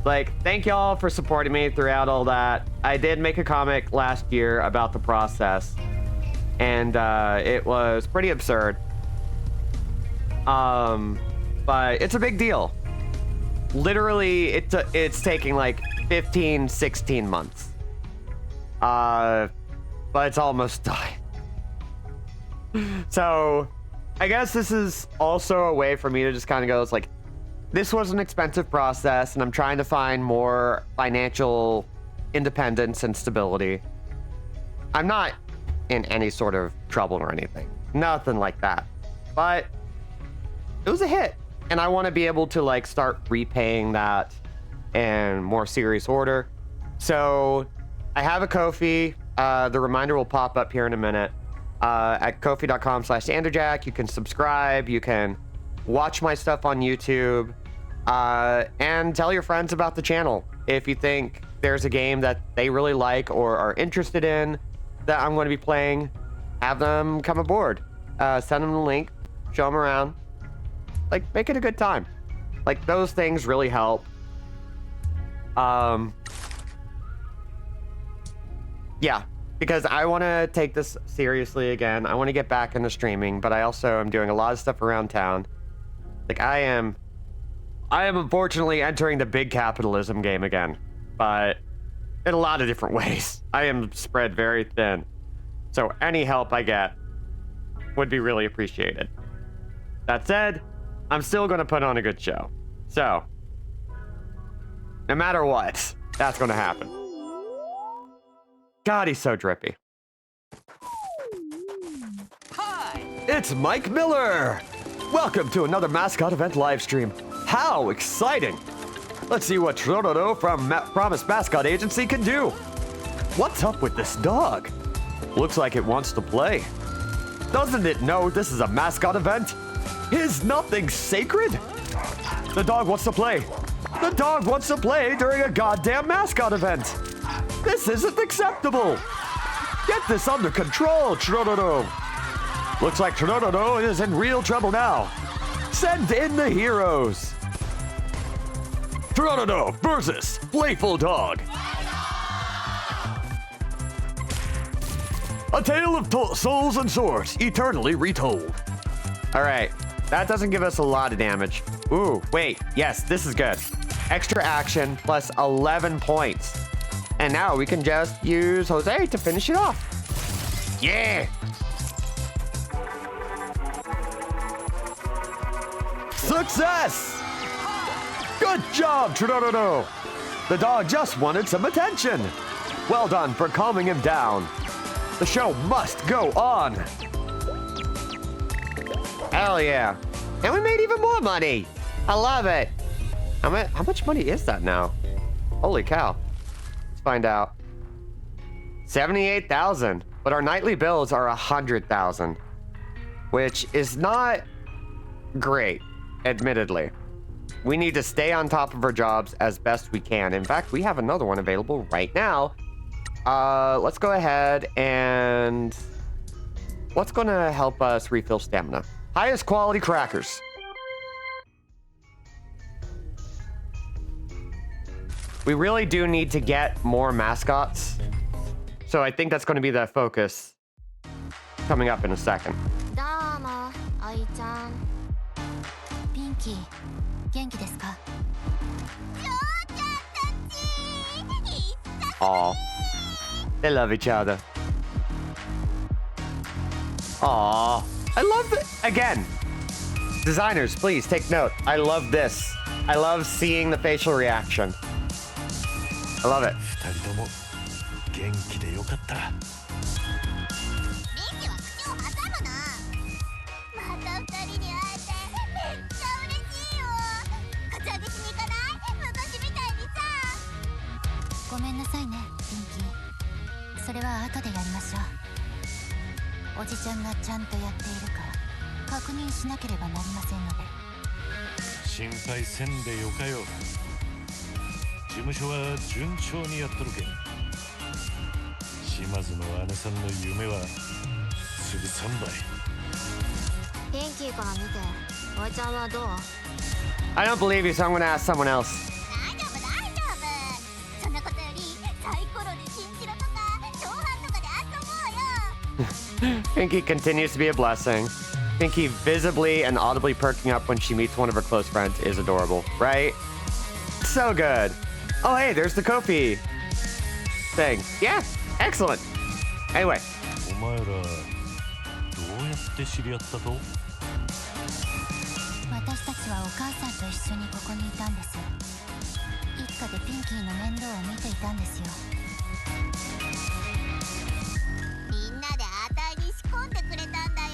like, thank y'all for supporting me throughout all that. I did make a comic last year about the process. And it was pretty absurd. But it's a big deal. literally, it's taking like 15, 16 months. But it's almost done. So, I guess this is also a way for me to just kind of go, it's like, this was an expensive process, and I'm trying to find more financial independence and stability. I'm not in any sort of trouble or anything. Nothing like that. But it was a hit, and I want to be able to like start repaying that in more serious order. So I have a Ko-fi. The reminder will pop up here in a minute. At kofi.com/anderjack. You can subscribe. You can watch my stuff on YouTube. And tell your friends about the channel. If you think there's a game that they really like or are interested in that I'm going to be playing, have them come aboard. Send them the link. Show them around. Like, make it a good time. Like, those things really help. Yeah, because I want to take this seriously again. I want to get back into streaming, but I also am doing a lot of stuff around town. Like, I am unfortunately entering the big capitalism game again, but in a lot of different ways. I am spread very thin. So any help I get would be really appreciated. That said, I'm still going to put on a good show. So, no matter what, that's going to happen. God, he's so drippy. Hi! It's Mike Miller! Welcome to another Mascot Event livestream. How exciting! Let's see what Trororo from Promise Mascot Agency can do. What's up with this dog? Looks like it wants to play. Doesn't it know this is a mascot event? Is nothing sacred? The dog wants to play. The dog wants to play during a goddamn mascot event. This isn't acceptable. Get this under control, Trororo. Looks like Trororo is in real trouble now. Send in the heroes. Trororo versus Playful Dog. A tale of souls and swords, eternally retold. All right, that doesn't give us a lot of damage. Ooh, wait, yes, this is good. Extra action plus 11 points. And now we can just use Jose to finish it off. Yeah! Success! Good job, Trororo! The dog just wanted some attention. Well done for calming him down. The show must go on. Hell yeah. And we made even more money. I love it. How much money is that now? Holy cow. Let's find out. 78,000. But our nightly bills are 100,000. Which is not great, admittedly. We need to stay on top of our jobs as best we can. In fact, we have another one available right now. Let's go ahead and what's going to help us refill stamina? Highest quality crackers. We really do need to get more mascots. So I think that's going to be the focus coming up in a second. Aw. They love each other. Aw. I love it. Again, designers, please take note. I love this. I love seeing the facial reaction. I love it. 二人とも元気でよかった。ミキは口を挟むな。また二人に会えてめっちゃ嬉しいよ。カツアゲしに行かない？昔みたいにさ。ごめんなさいね、ピンキー。それは後でやりましょう。おじちゃんがちゃんとやっているか確認しなければなりませんので。心配せんでよかよ。事務所は順調にやっとるけん。島津の姉さんの夢は潰さんばい。ピンキーから見て、おじちゃんはどう？ I don't believe you, so I'm gonna ask someone else. 大丈夫大丈夫。そんなことよりサイコロでチンチロとか長半とかで遊ぼうよ。Pinky continues to be a blessing. Pinky visibly and audibly perking up when she meets one of her close friends is adorable, right? so good. Oh, hey, there's the Kofi thing. Yeah, excellent. Anyway. お前らどうやって知り合ったと？私たちはお母さんと一緒にここにいたんです。一家でピンキーの面倒を見ていたんですよ。みんなであたいに仕込んでくれたんだよ。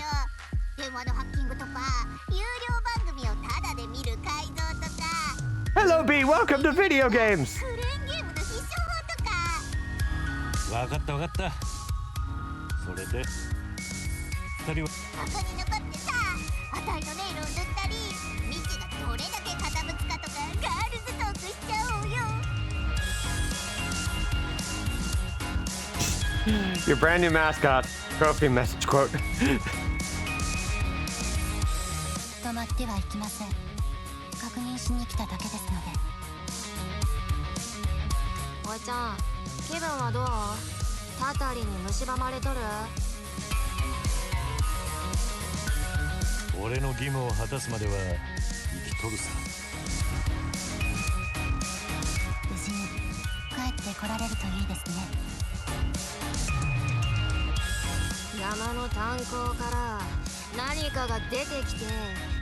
電話のハッキングとか有料番組をタダで見る改造とか Hello, B. Welcome to video games. クレーンゲームの必勝法とか。わかったわかった。それで二人は他に残ってさ、あたいのネイルを塗ったり、ミチがどれだけ傾くかとかガールズトークしちゃおうよ。Your brand new mascot, Kofi message quote. 止まってはいきません。確認しに来ただけですので。おいちゃん、気分はどう？タタリに蝕まれとる？俺の義務を果たすまでは生きとるさ。無事に帰ってこられるといいですね。山の炭鉱から何かが出てきて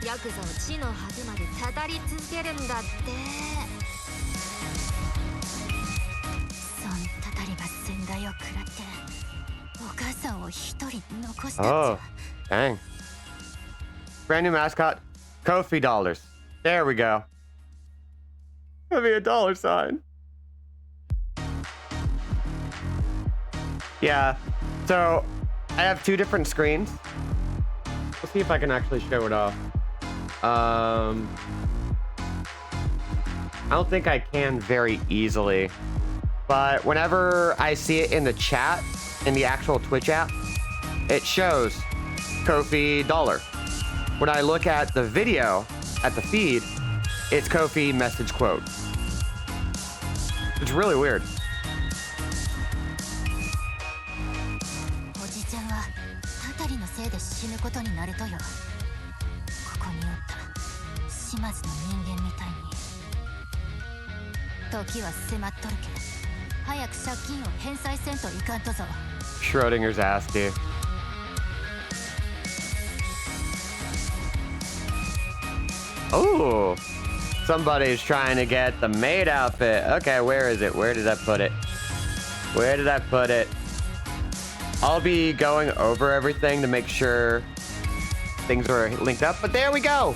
ヤクザを地の果てまでたたり続けるんだって。そんたたりが先代を食らってお母さんを一人残したんじ Oh, ゃ。 dang. Brand new mascot, Kofi dollars. There we go. That'd be a dollar sign. Yeah, so I have two different screens. Let's see if I can actually show it off. I don't think I can very easily, but whenever I see it in the chat, in the actual Twitch app, it shows Kofi dollar. When I look at the video, at the feed, it's Kofi message quote. It's really weird. おじちゃんはたたりのせいで死ぬことになるとよ。ここにおった島津の人間みたいに。時は迫っとるけん早く借金を返済せんといかんとぞ。 Schrodinger's ass, dude. Oh, somebody's trying to get the maid outfit. Okay, where is it? Where did I put it? Where did I put it? I'll be going over everything to make sure things are linked up, but there we go.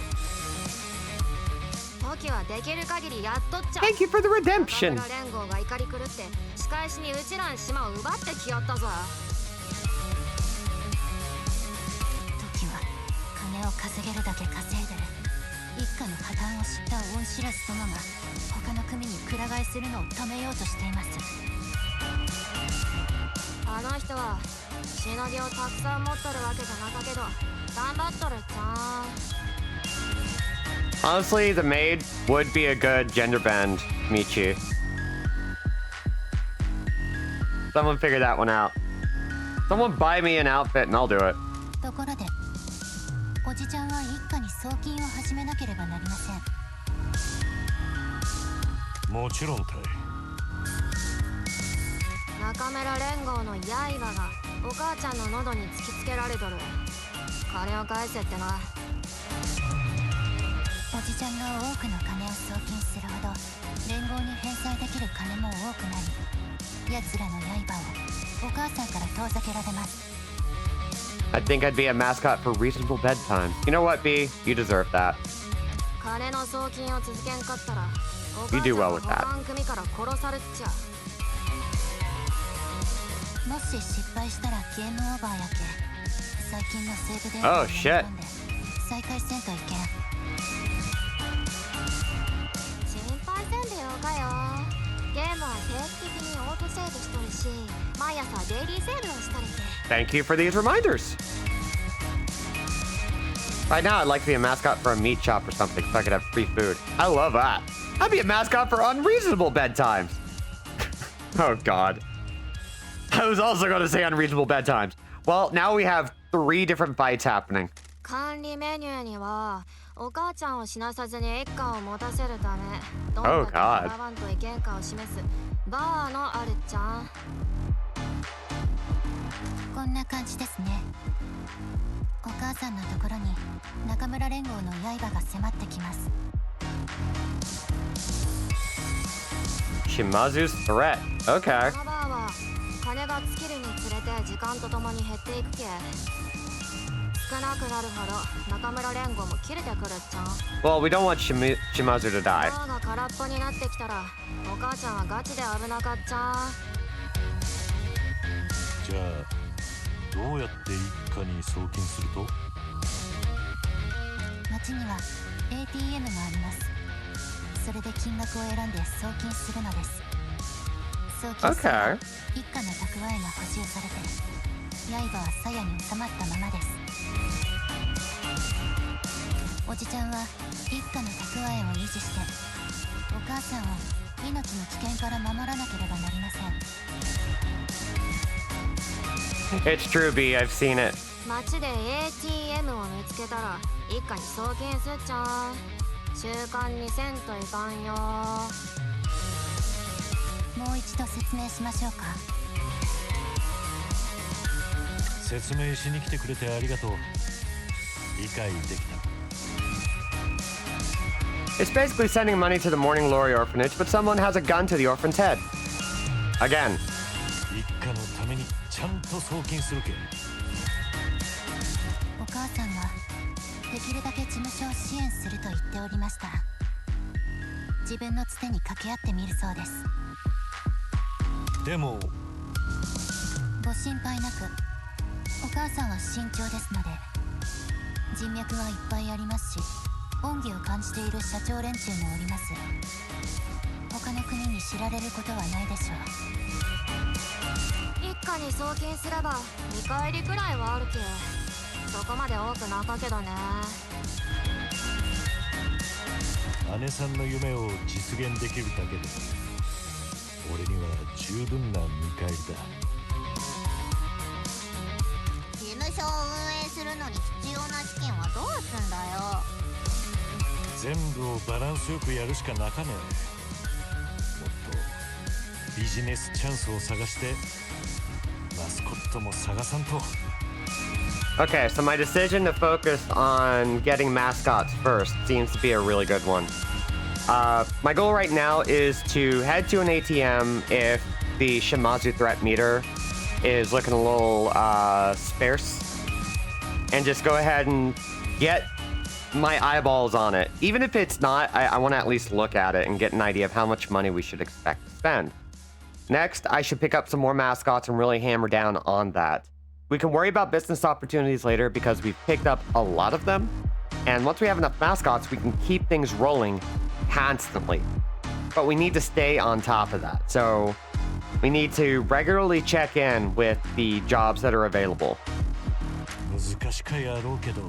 時はできる限りやっとっちゃ。 Thank you for the redemption. 中村連合が怒り狂って仕返しにうちらん島を奪ってきよったぞ。時は金を稼げるだけ稼いでる。一家の破綻を知った恩知らず様が他の組にくら替えするのを止めようとしています。あの人はしのぎをたくさん持っとるわけじゃなかけど頑張っとるっちゃ。 Honestly, the maid would be a good gender bend, Michi. Someone figure that one out. Someone buy me an outfit and I'll do it. ところでおじちゃんは一家に送金を始めなければなりません。もちろんたい。中村連合の刃がお母ちゃんの喉に突きつけられとる。金を返せってな。おじちゃんが多くの金を送金するほど連合に返済できる金も多くなり、奴らの刃をお母さんから遠ざけられます。 I think I'd be a mascot for reasonable bedtime. You know what, B? You deserve that. 金の送金を続けんかったらお You 母ちゃ do ん well の with 保 that. 管組から殺されっちゃ。もし失敗したらゲームオーバーやけ。最近のセーブデー Oh, タを shit. 読んで再開せんといけん。心配せんでよかよ。ゲームは定期的にオートセーブしとるし、毎朝デイリーセーブをしたりて。 Thank you for these reminders. Right now, I'd like to be a mascot for a meat shop or something so I could have free food. I love that. I'd be a mascot for unreasonable bedtimes. Oh, God. I was also going to say unreasonable bedtimes. Well, now we have 3 different fights happening. 管理メニューにはお母ちゃんを死なさずに一家を持たせるためどん Oh だけ God. 払わんといけんかを示すバーのあるちゃん。こんな感じですね。お母さんのところに中村連合の刃が迫ってきます。 Shimazu's threat. Okay. このバーは金が尽きるにつれて時間とともに減っていくけ、少なくなるほど中村連合も切れてくるっちゃん。 Well, we don't want Shimazu to バ die. ーが空っぽになってきたらお母ちゃんはガチで危なかっちゃん。じゃあどうやって一家に送金すると？町には ATM があります。それで金額を選んで送金するのです。送金すれば Okay. 一家の蓄えが補充されて刃は鞘に収まったままです。おじちゃんは一家の蓄えを維持してお母さんを命の危険から守らなければなりません。 It's true, B. I've seen it. 街で ATM を見つけたら一家に送金すっちゃん。習慣にせんといかんよ。もう一度説明しましょうか。説明しに来てくれてありがとう。理解できた。 It's basically sending money to the Morning Glory orphanage, but someone has a gun to the orphan's head. Again. 一家のためにちゃんと送金するけ。お母さんはできるだけ事務所を支援すると言っておりました。自分のつてに掛け合ってみるそうです。でもご心配なく、お母さんは慎重ですので、人脈はいっぱいありますし、恩義を感じている社長連中もおります。他の国に知られることはないでしょう。一家に送金すれば見返りくらいはあるけ。そこまで多くなかけどね。姉さんの夢を実現できるだけで俺には十分な見返りだ。事務所を運営するのに必要な資金はどうすんだよ。全部をバランスよくやるしかなかね。もっとビジネスチャンスを探してマスコットも探さんと。 Okay, so my decision to focus on getting mascots first seems to be a really good one. My goal right now is to head to an ATM if the Shimazu threat meter is looking a little sparse, and just go ahead and get my eyeballs on it. Even if it's not, I want to at least look at it and get an idea of how much money we should expect to spend. Next, I should pick up some more mascots and really hammer down on that. We can worry about business opportunities later because we've picked up a lot of them. And once we have enough mascots, we can keep things rolling constantly. But we need to stay on top of that. So we need to regularly check in with the jobs that are available. 難しかやろうけど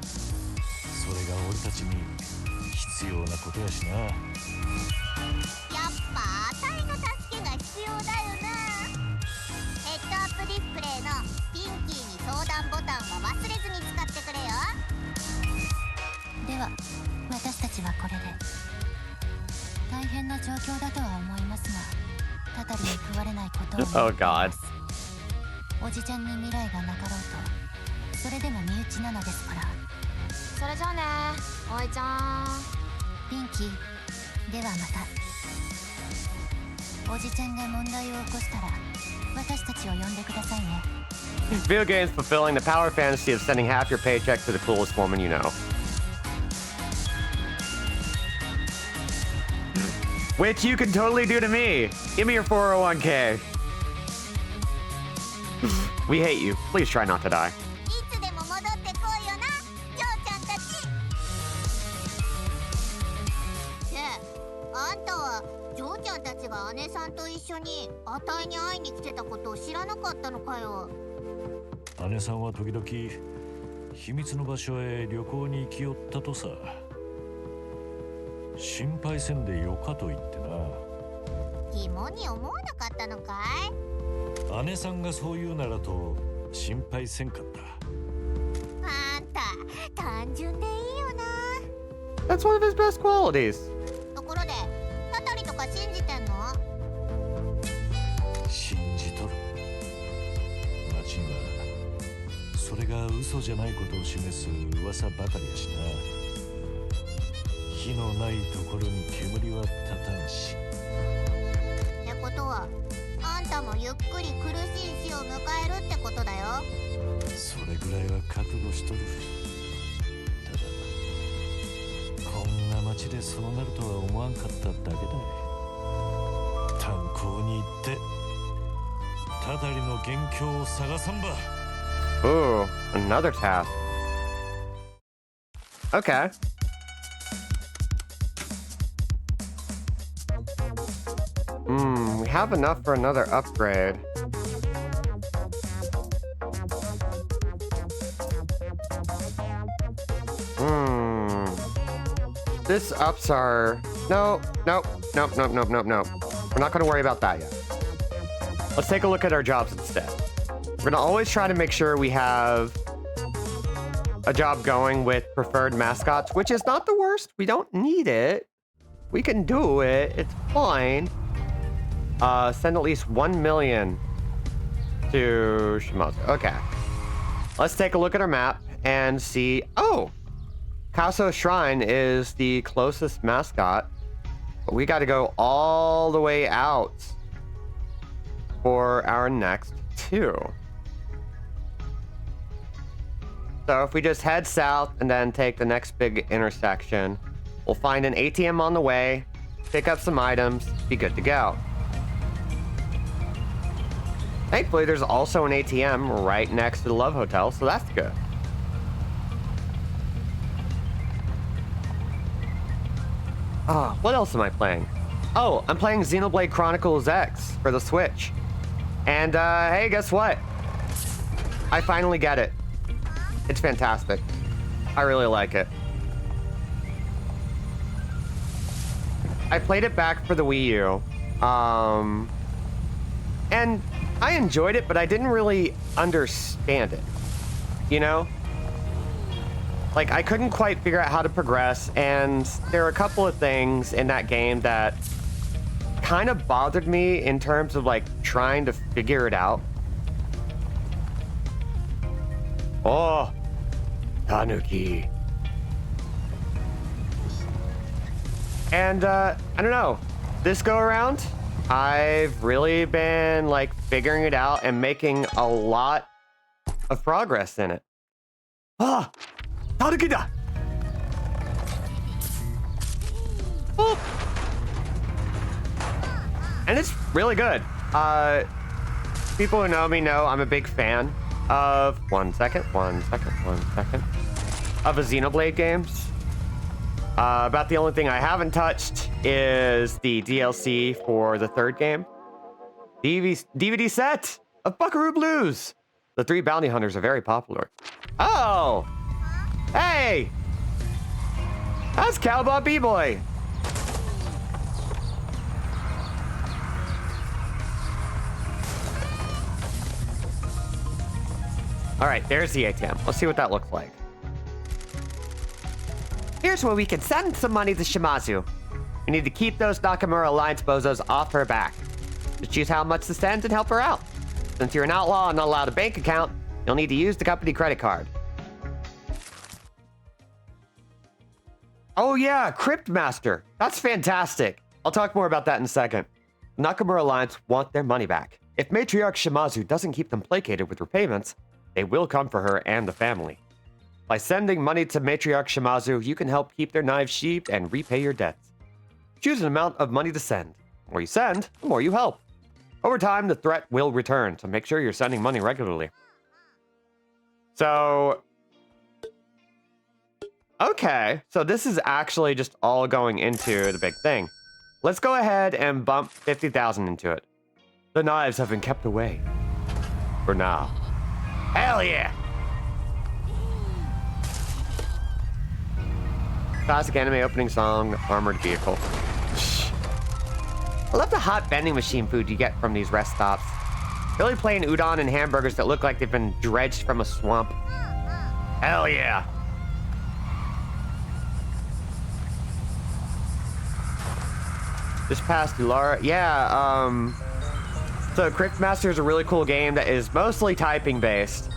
それが俺たちに必要なことやしな。やっぱあたいの助けが必要だよな。ヘッドアップディスプレイのピンキーに相談ボタンは忘れずに使ってくれよ。では私たちはこれで。大変な状況だとは思いますが、たたりに食われないことを願っています。おじちゃんに未来がなかろうと、それでも身内なのですから。それじゃあね、おいちゃん。ピンキー、ではまた。おじちゃんが問題を起こしたら私たちを呼んでくださいね。Video games fulfilling the power fantasy of sending half your paycheck to the coolest woman you know. Which you can totally do to me. Give me your 401k. We hate you. Please try not to die. いつでも戻ってこいよな、ジョーちゃんたち。あんたはジョーちゃんたちが姉さんと一緒にあたいに会いに来てたことを知らなかったのかよ。姉さんは時々秘密の場所へ旅行に行きよったとさ。心配せんでよかと言ってな。疑問に思わなかったのかい。姉さんがそう言うならと心配せんかった。あんた単純でいいよな。That's one of his best qualities. ところでタタリとか信じてんの？信じとる。町はそれが嘘じゃないことを示す噂ばかりやしな。火のないところに煙は立たんし。ってことはあんたもゆっくり苦しい死を迎えるってことだよ。それぐらいは覚悟しとる。ただこんな町でそうなるとは思わんかっただけだ。炭鉱に行ってたたりの元凶を探さんば。 Ooh, another task. Okay. We have enough for another upgrade. This ups our... Nope. We're not going to worry about that yet. Let's take a look at our jobs instead. We're going to always try to make sure we have a job going with preferred mascots, which is not the worst. We don't need it. We can do it. It's fine. Send at least 1 million to Shimazu. Okay. Let's take a look at our map and see. Oh, Kaso Shrine is the closest mascot, but we got to go all the way out for our next two. So if we just head south and then take the next big intersection, we'll find an ATM on the way, pick up some items, be good to go. Thankfully, there's also an ATM right next to the Love Hotel, so that's good. Oh, what else am I playing? Oh, I'm playing Xenoblade Chronicles X for the Switch. And, hey, guess what? I finally get it. It's fantastic. I really like it. I played it back for the Wii U. And I enjoyed it, but I didn't really understand it. You know? Like, I couldn't quite figure out how to progress, and there are a couple of things in that game that kind of bothered me in terms of, like, trying to figure it out. Oh, Tanuki. And, I don't know. This go around, I've really been, like, figuring it out and making a lot of progress in it. Ah! Tanuki da! Oh. And it's really good. People who know me know I'm a big fan of... One second. Of the Xenoblade games. About the only thing I haven't touched is the DLC for the third game. DVD set of Buckaroo Blues. The 3 bounty hunters are very popular. Oh! Hey! That's Cowboy B-Boy. All right, there's the ATM. Let's see what that looks like. Here's where we can send some money to Shimazu. We need to keep those Nakamura Alliance bozos off her back. Just choose how much to send and help her out. Since you're an outlaw and not allowed a bank account, you'll need to use the company credit card. Oh yeah, Crypt Master. That's fantastic. I'll talk more about that in a second. Nakamura Alliance want their money back. If Matriarch Shimazu doesn't keep them placated with repayments, they will come for her and the family. By sending money to Matriarch Shimazu, you can help keep their knives sheathed and repay your debts. Choose an amount of money to send. The more you send, the more you help. Over time, the threat will return, so make sure you're sending money regularly. So... Okay, so this is actually just all going into the big thing. Let's go ahead and bump 50,000 into it. The knives have been kept away. For now. Hell yeah! Classic anime opening song, Armored Vehicle. I love the hot vending machine food you get from these rest stops. Really plain udon and hamburgers that look like they've been dredged from a swamp. Hell yeah! Just past Laura. Yeah, so Crypt Master is a really cool game that is mostly typing based.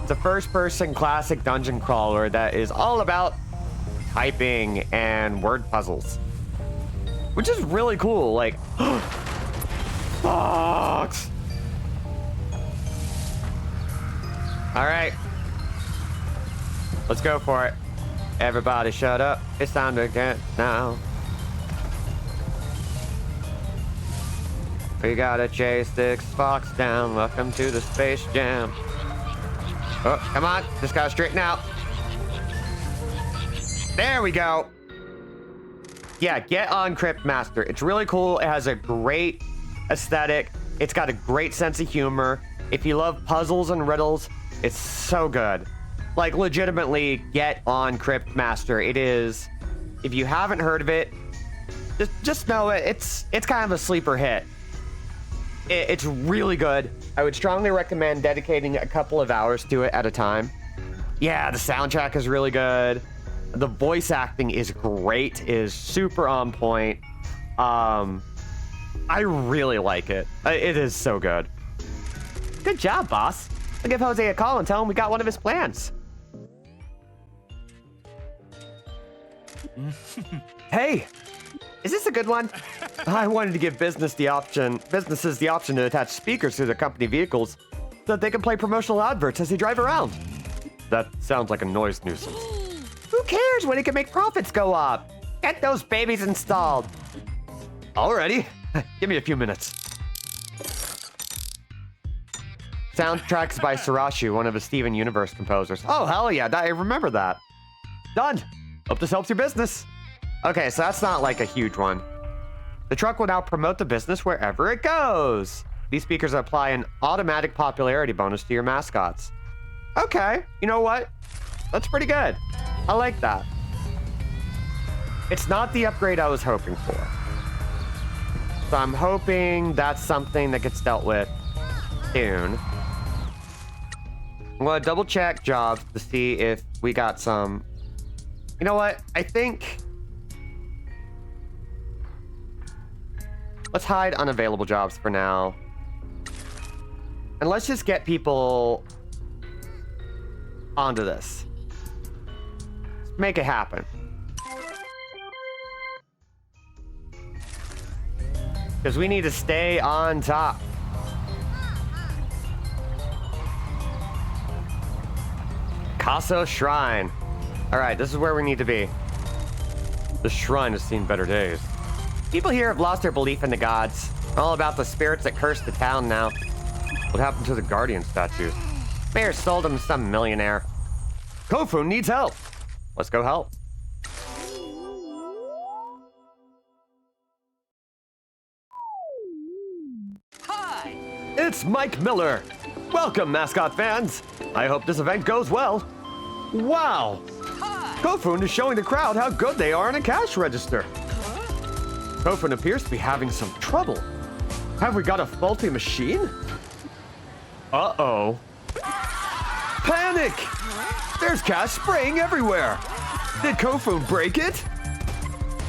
It's a first-person classic dungeon crawler that is all about typing and word puzzles, which is really cool. Like, fox. All right, let's go for it. Everybody, shut up. It's time to get now. We gotta chase this fox down. Welcome to the Space Jam. Oh, come on. Just gotta straighten out. There we go. Yeah, get on Crypt Master. It's really cool. It has a great aesthetic. It's got a great sense of humor. If you love puzzles and riddles, it's so good. Like, legitimately, get on Crypt Master. It is, if you haven't heard of it, just know it. It's kind of a sleeper hit. It's really good. I would strongly recommend dedicating a couple of hours to it at a time. Yeah, the soundtrack is really good. The voice acting is great, is super on point. I really like it. It is so good. Good job, boss. I'll give Jose a call and tell him we got one of his plans. Hey, is this a good one? I wanted to give businesses the option to attach speakers to their company vehicles so that they can play promotional adverts as they drive around. That sounds like a noise nuisance. Who cares when it can make profits go up? Get those babies installed. Alrighty, give me a few minutes. Soundtracks by Sarashi, one of the Steven Universe composers. Oh, hell yeah, I remember that. Done. Hope this helps your business. Okay, so that's not like a huge one. The truck will now promote the business wherever it goes. These speakers apply an automatic popularity bonus to your mascots. Okay, you know what? That's pretty good. I like that. It's not the upgrade I was hoping for. So I'm hoping that's something that gets dealt with soon. I'm gonna double check jobs to see if we got some. You know what? I think let's hide unavailable jobs for now. And let's just get people onto this. Let's make it happen. Because we need to stay on top. Casa Shrine. All right, this is where we need to be. The shrine has seen better days. People here have lost their belief in the gods. All about the spirits that curse the town now. What happened to the guardian statues? Mayor sold them to some millionaire. Kofu needs help. Let's go help. Hi! It's Mike Miller. Welcome, Mascot fans. I hope this event goes well. Wow! Kofun is showing the crowd how good they are in a cash register. Kofun appears to be having some trouble. Have we got a faulty machine? Uh-oh. Panic! There's cash spraying everywhere. Did Kofun break it?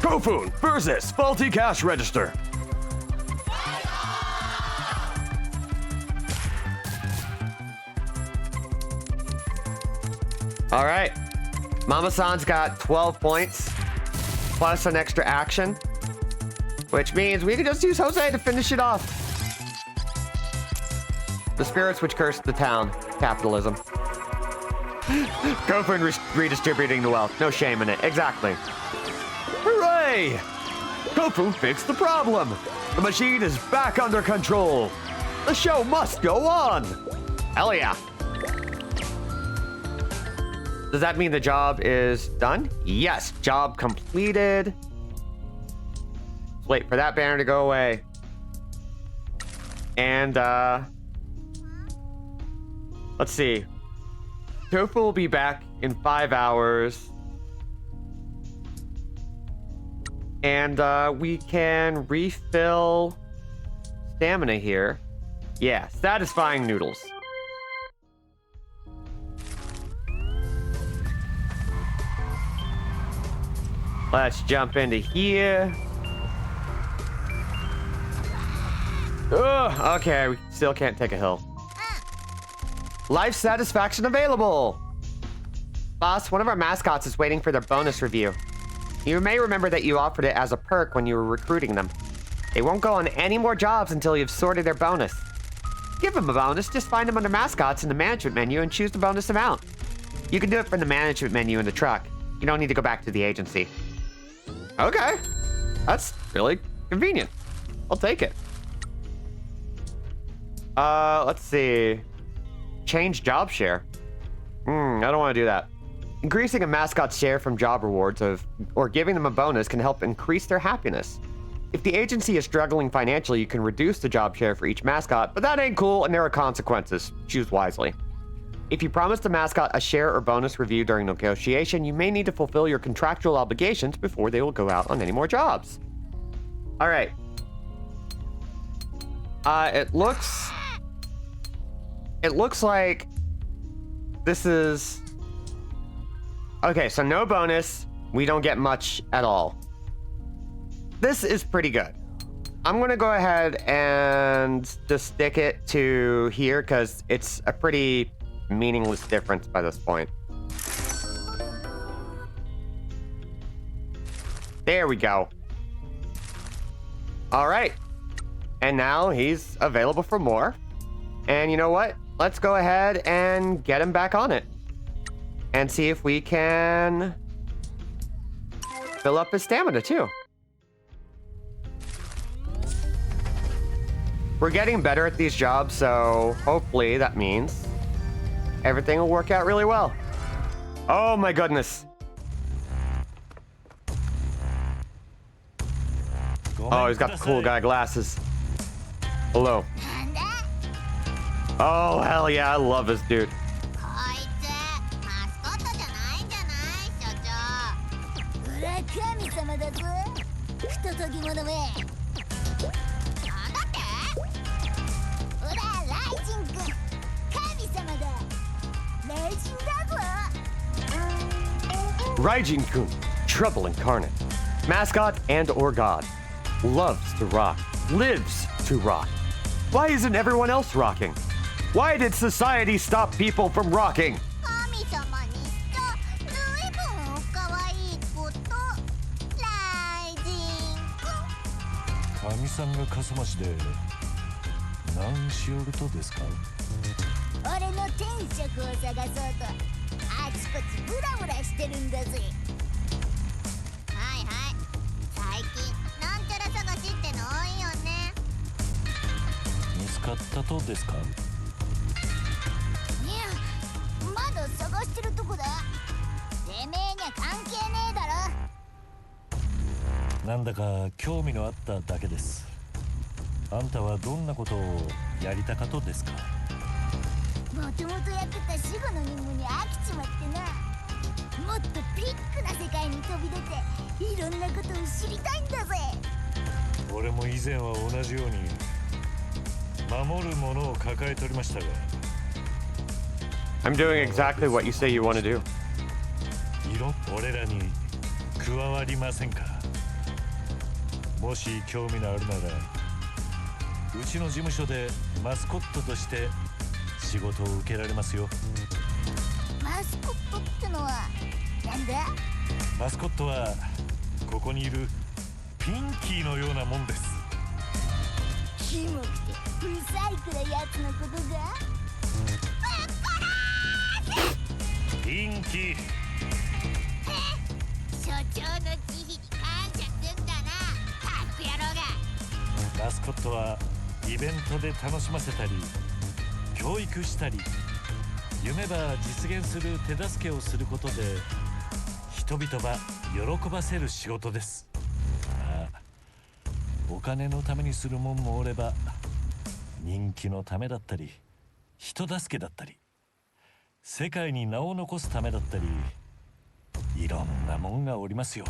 Kofun versus faulty cash register. All right. Mama-san's got 12 points, plus an extra action, which means we can just use Jose to finish it off. The spirits which cursed the town. Capitalism. Kofun redistributing the wealth. No shame in it. Exactly. Hooray! Kofun fixed the problem. The machine is back under control. The show must go on. Hell yeah. Does that mean the job is done? Yes, job completed. Let's wait for that banner to go away. And, let's see. Tofu will be back in 5 hours. And, we can refill stamina here. Yeah, satisfying noodles. Let's jump into here. Ugh, okay, we still can't take a hill. Life satisfaction available. Boss, one of our mascots is waiting for their bonus review. You may remember that you offered it as a perk when you were recruiting them. They won't go on any more jobs until you've sorted their bonus. Give them a bonus, just find them under mascots in the management menu and choose the bonus amount. You can do it from the management menu in the truck. You don't need to go back to the agency. Okay, that's really convenient. I'll take it. Let's see. Change job share. I don't want to do that. Increasing a mascot's share from job rewards or giving them a bonus can help increase their happiness. If the agency is struggling financially, you can reduce the job share for each mascot, but that ain't cool and there are consequences. Choose wisely. If you promise the mascot a share or bonus review during negotiation, you may need to fulfill your contractual obligations before they will go out on any more jobs. All right. It looks like this is... Okay, so no bonus. We don't get much at all. This is pretty good. I'm gonna go ahead and just stick it to here because it's a pretty meaningless difference by this point. There we go. All right. And now he's available for more. And you know what? Let's go ahead and get him back on it. And see if we can fill up his stamina too. We're getting better at these jobs, so hopefully that means everything will work out really well. Oh my goodness. Oh, he's got the cool guy glasses. Hello. Oh, hell yeah, I love this dude. こいつマスコットじゃないんじゃない所長。俺は神様だぞ。不届き者め。なんだって？俺はライジン君。神様だ。雷神だぞ。Raijin-kun, trouble incarnate. Mascot and or god. Loves to rock. Lives to rock. Why isn't everyone else rocking? Why did society stop people from rocking? 神様にしちゃずいぶん可愛いこと。ライジン君。神さんがかすましで何しよるとですか？俺の天職を探そうとあちこちブラブラしてるんだぜ。はいはい。最近なんちゃら探しっての多いよね。見つかったとですか？いや、まだ探してるとこだ。てめえには関係ねえだろ。なんだか興味のあっただけです。あんたはどんなことをやりたかとですか？もともとやってた死後の任務に飽きちまってな。もっとビッグな世界に飛び出ていろんなことを知りたいんだぜ。俺も以前は同じように守るものを抱えておりましたが。I'm doing exactly what you say you want to do. 俺らに加わりませんか？もし興味のあるならうちの事務所でマスコットとして仕事を受けられますよ。マスコットってのはなんだ？マスコットはここにいるピンキーのようなもんです。キモくてブサイクなやつのことが？ピンキー。所長の慈悲に感謝すんだな。タック野郎が。マスコットはイベントで楽しませたり教育したり夢ば実現する手助けをすることで人々ば喜ばせる仕事です。まあお金のためにするもんもおれば人気のためだったり人助けだったり世界に名を残すためだったりいろんなもんがおりますよ。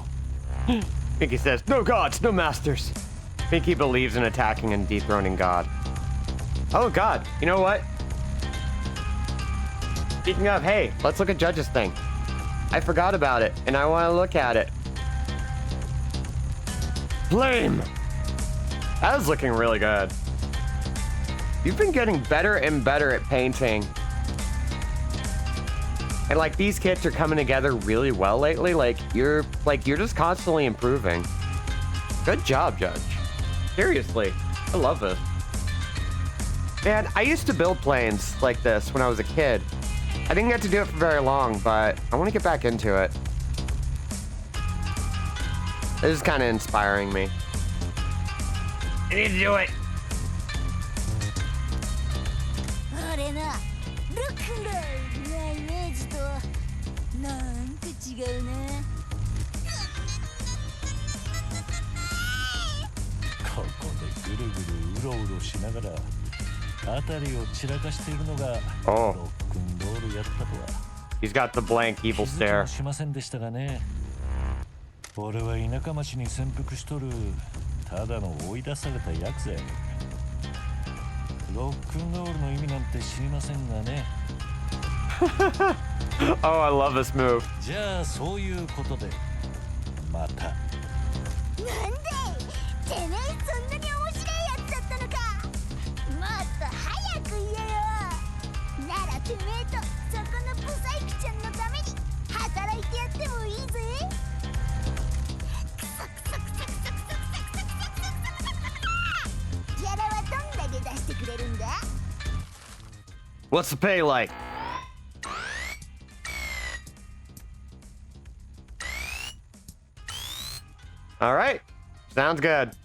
Pinky says, no gods, no masters. Pinky believes in attacking and dethroning God. Oh God, you know what? Speaking of, hey, let's look at Judge's thing. I forgot about it, and I want to look at it. Flame! That was looking really good. You've been getting better and better at painting. And like these kits are coming together really well lately. Like you're just constantly improving. Good job, Judge. Seriously, I love this. Man, I used to build planes like this when I was a kid. I didn't get to do it for very long, but I want to get back into it. This is kind of inspiring me. I need to do it. あれな、ルックンロールなイメージとなんか違うな。ここでぐるぐるうろうろしながら辺りを散らかしているのがロックンロールやったとは。He's got the blank evil 気づき stare. もしませんでしたがね。俺は田舎町に潜伏しとるただの追い出されたヤクザや。ロックンロールの意味なんて知りませんがね。Oh, I love this move. じゃあそういうことでまた。なんでてめえそんなに面白いやつだったのか。もっと早く言えよ。ならてめえとそこのブサイクちゃんのために働いてやってもいいぜ。クソクソクソクソクソクソクソクソクソクソ。ギャラはどんだけ出してくれるんだ。 What's the pay like? All right. Sounds good.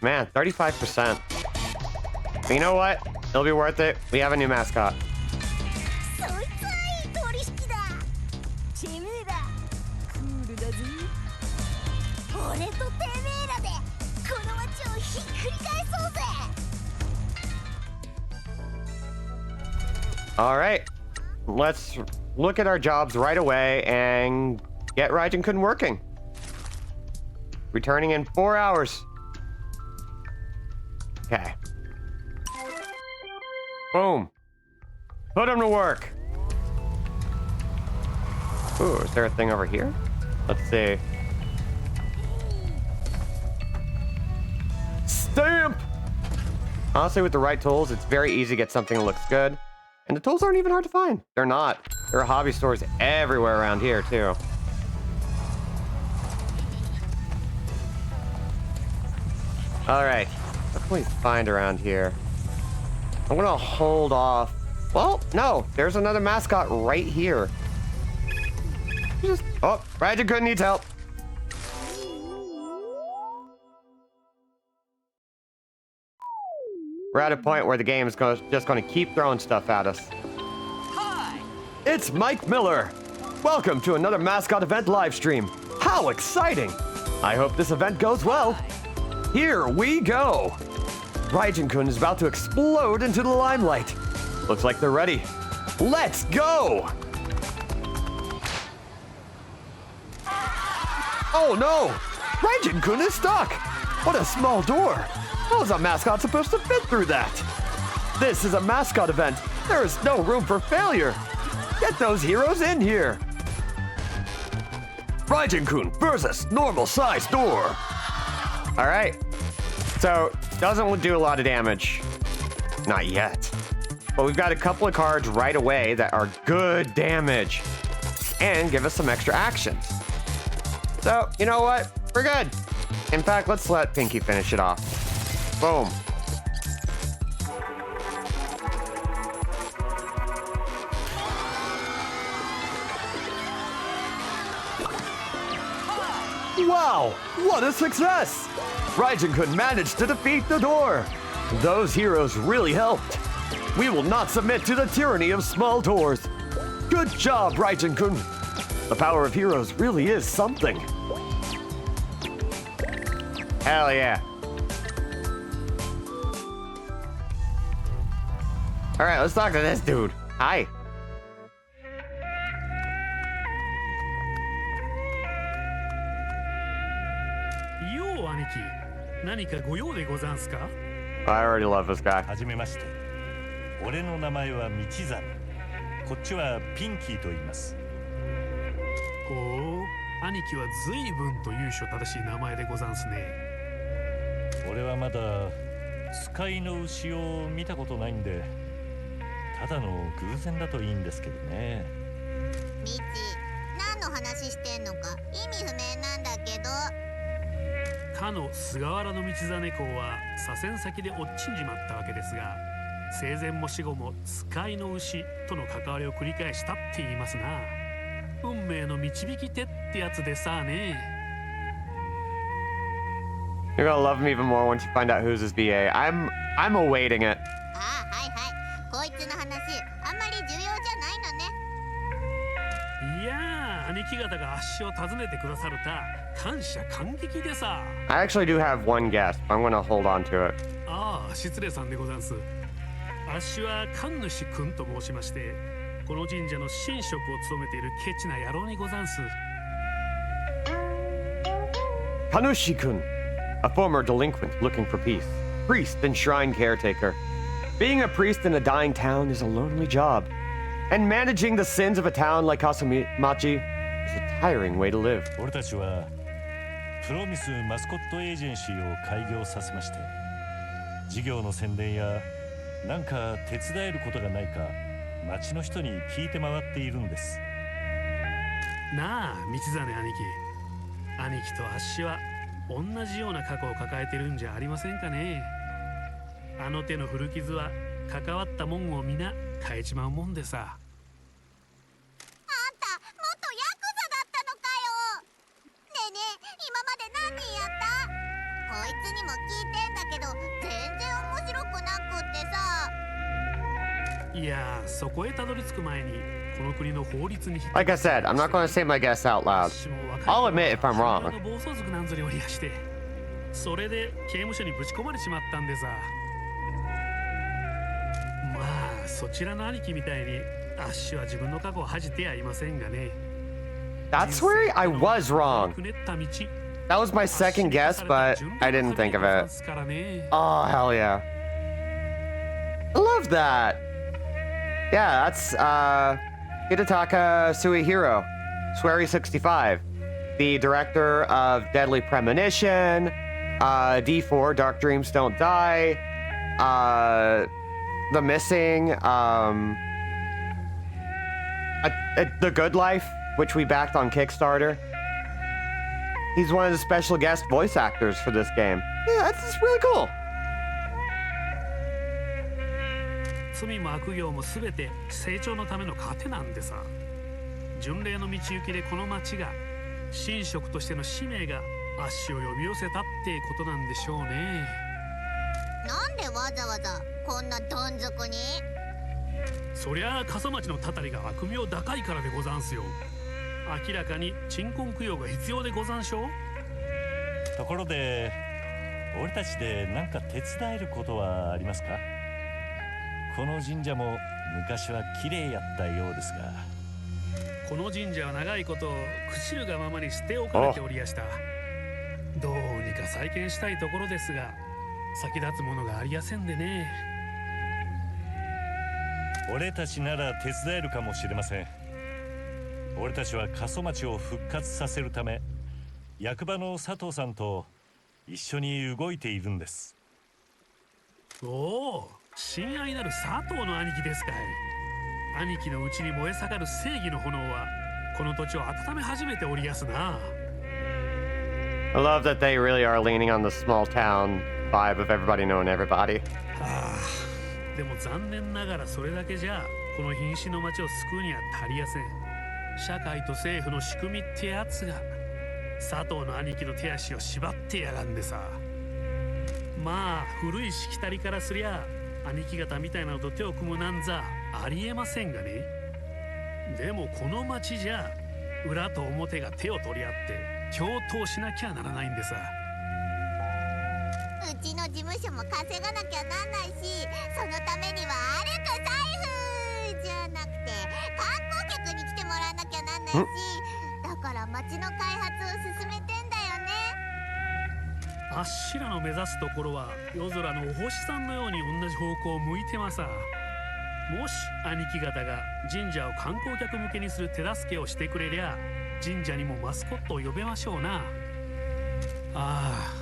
Man, 35%. But you know what? It'll be worth it. We have a new mascot. そいつはいい取引だ。てめえらクールだぜ。俺とてめえらでこの街をひっくり返そうぜ。 All right. Let's look at our jobs right away and get Raijin-kun working. Returning in 4 hours. Okay. Boom. Put him to work. Ooh, is there a thing over here? Let's see. Stamp! Honestly, with the right tools, it's very easy to get something that looks good. And the tools aren't even hard to find. They're not. There are hobby stores everywhere around here, too. All right. What can we find around here? I'm gonna hold off. Well, no. There's another mascot right here. Oh, Raijin-kun needs help. We're at a point where the game is just going to keep throwing stuff at us. Hi! It's Mike Miller. Welcome to another Mascot event live stream. How exciting! I hope this event goes well. Here we go. Raijin-kun is about to explode into the limelight. Looks like they're ready. Let's go! Oh no! Raijin-kun is stuck! What a small door! How is a mascot supposed to fit through that? This is a mascot event. There is no room for failure. Get those heroes in here. Raijin-kun versus normal size door. All right. So, doesn't do a lot of damage. Not yet. But we've got a couple of cards right away that are good damage. And give us some extra actions. So, you know what? We're good. In fact, let's let Pinky finish it off. Boom. Wow, what a success! Raijin-kun managed to defeat the door. Those heroes really helped. We will not submit to the tyranny of small doors. Good job, Raijin-kun. The power of heroes really is something. Hell yeah. All right, let's talk to this dude. Hi. Yo, 兄貴、何かご用でござんすか? I already love this guy. はじめまして。俺の名前は道真。こっちはピンキーと言います。ほう、兄貴は随分と由緒正しい名前でござんすね。俺はまだ使いの牛を見たことないんで、ただの偶然だといいんですけどね。ミチ、何の話してんのか意味不明なんだけど。かの菅原道真公は左遷先で落ちんじまったわけですが、生前も死後も使いの牛との関わりを繰り返したって言いますな。運命の導き手ってやつでさあね。You're gonna love him even more once you find out who's his VA. I'm awaiting it. ああ、はいはい。こいつの話、あんまり重要じゃないのね。いやー、兄貴方があっしを訪ねてくださるた感謝感激でさ。I actually do have one guess, but I'm gonna hold on to it. ああ、失礼さんでござんす。あっしは神主くんと申しまして、この神社の神職を務めているケチな野郎にござんす。Kanushi-kun, a former delinquent looking for peace, priest and shrine caretaker. Being a priest in a dying town is a lonely job, and managing the sins of a town like Kasumachi is a tiring way to live. 俺たちはプロミスマスコットエージェンシーを開業させまして、事業の宣伝やなんか手伝えることがないか町の人に聞いて回っているんです。なあ、道真兄貴。兄貴とあっしは同じような過去を抱えてるんじゃありませんかね。あの手の古傷は関わったもんを皆変えちまうもんでさ。あんた、元ヤクザだったのかよ。ねえねえ、今まで何人やった？こいつにも聞いてんだけど、全然面白くなくってさ。いや、そこへたどり着く前にこの国の法律に Like I said, I'm not gonna say my guess out loud. I'll admit if I'm wrong. 暴走族なんぞにおりやして、それで刑務所にぶち込まれちまったんでさ。まあそちらの兄貴みたいにあっしは自分の過去を恥じてやいませんがね。 That's where I was wrong. くねった道、 That was my second guess, but I didn't think of it. Oh, hell yeah. I love that. Yeah, that's Hidetaka Suihiro, Swery65, the director of Deadly Premonition, D4, Dark Dreams Don't Die, The Missing, The Good Life, which we backed on Kickstarter. He's one of the special guest voice actors for this game. Yeah, that's really cool. 罪も悪行も全て成長のための糧なんでさ。巡礼の道行きでこの町が神職としての使命が足を呼び寄せたってことなんでしょうね。なんでわざわざこんなどん底に？そりゃあ笠町のたたりが悪名高いからでござんすよ。明らかに鎮魂供養が必要でござんしょう。ところで俺たちで何か手伝えることはありますか？この神社も昔は綺麗やったようですが。この神社は長いこと朽ちるがままに捨て置かれておりやした。どうにか再建したいところですが、先立つものがありやせんでね。俺たちなら手伝えるかもしれません。俺たちは過疎町を復活させるため、役場の佐藤さんと一緒に動いているんです。おお、親愛なる佐藤の兄貴ですかい。兄貴のうちに燃え盛る正義の炎はこの土地を温め始めておりやすな。 I love that they really are leaning on the small town vibe of everybody knowing everybody. はあ、でも残念ながらそれだけじゃこの瀕死の町を救うには足りやせん。社会と政府の仕組みってやつが佐藤の兄貴の手足を縛ってやがんでさ。まあ古いしきたりからすりゃ兄貴方みたいなのと手を組むなんざありえませんがね。でもこの町じゃ裏と表が手を取り合って共闘しなきゃならないんでさ。うちの事務所も稼がなきゃなんないし、そのためには歩く財布じゃなくて観光客に来てもらわなきゃなんないし、だから町の開発を進めてんだよね。あっしらの目指すところは夜空のお星さんのように同じ方向を向いてまさ。もし兄貴方が神社を観光客向けにする手助けをしてくれりゃ、神社にもマスコットを呼べましょうな。ああ、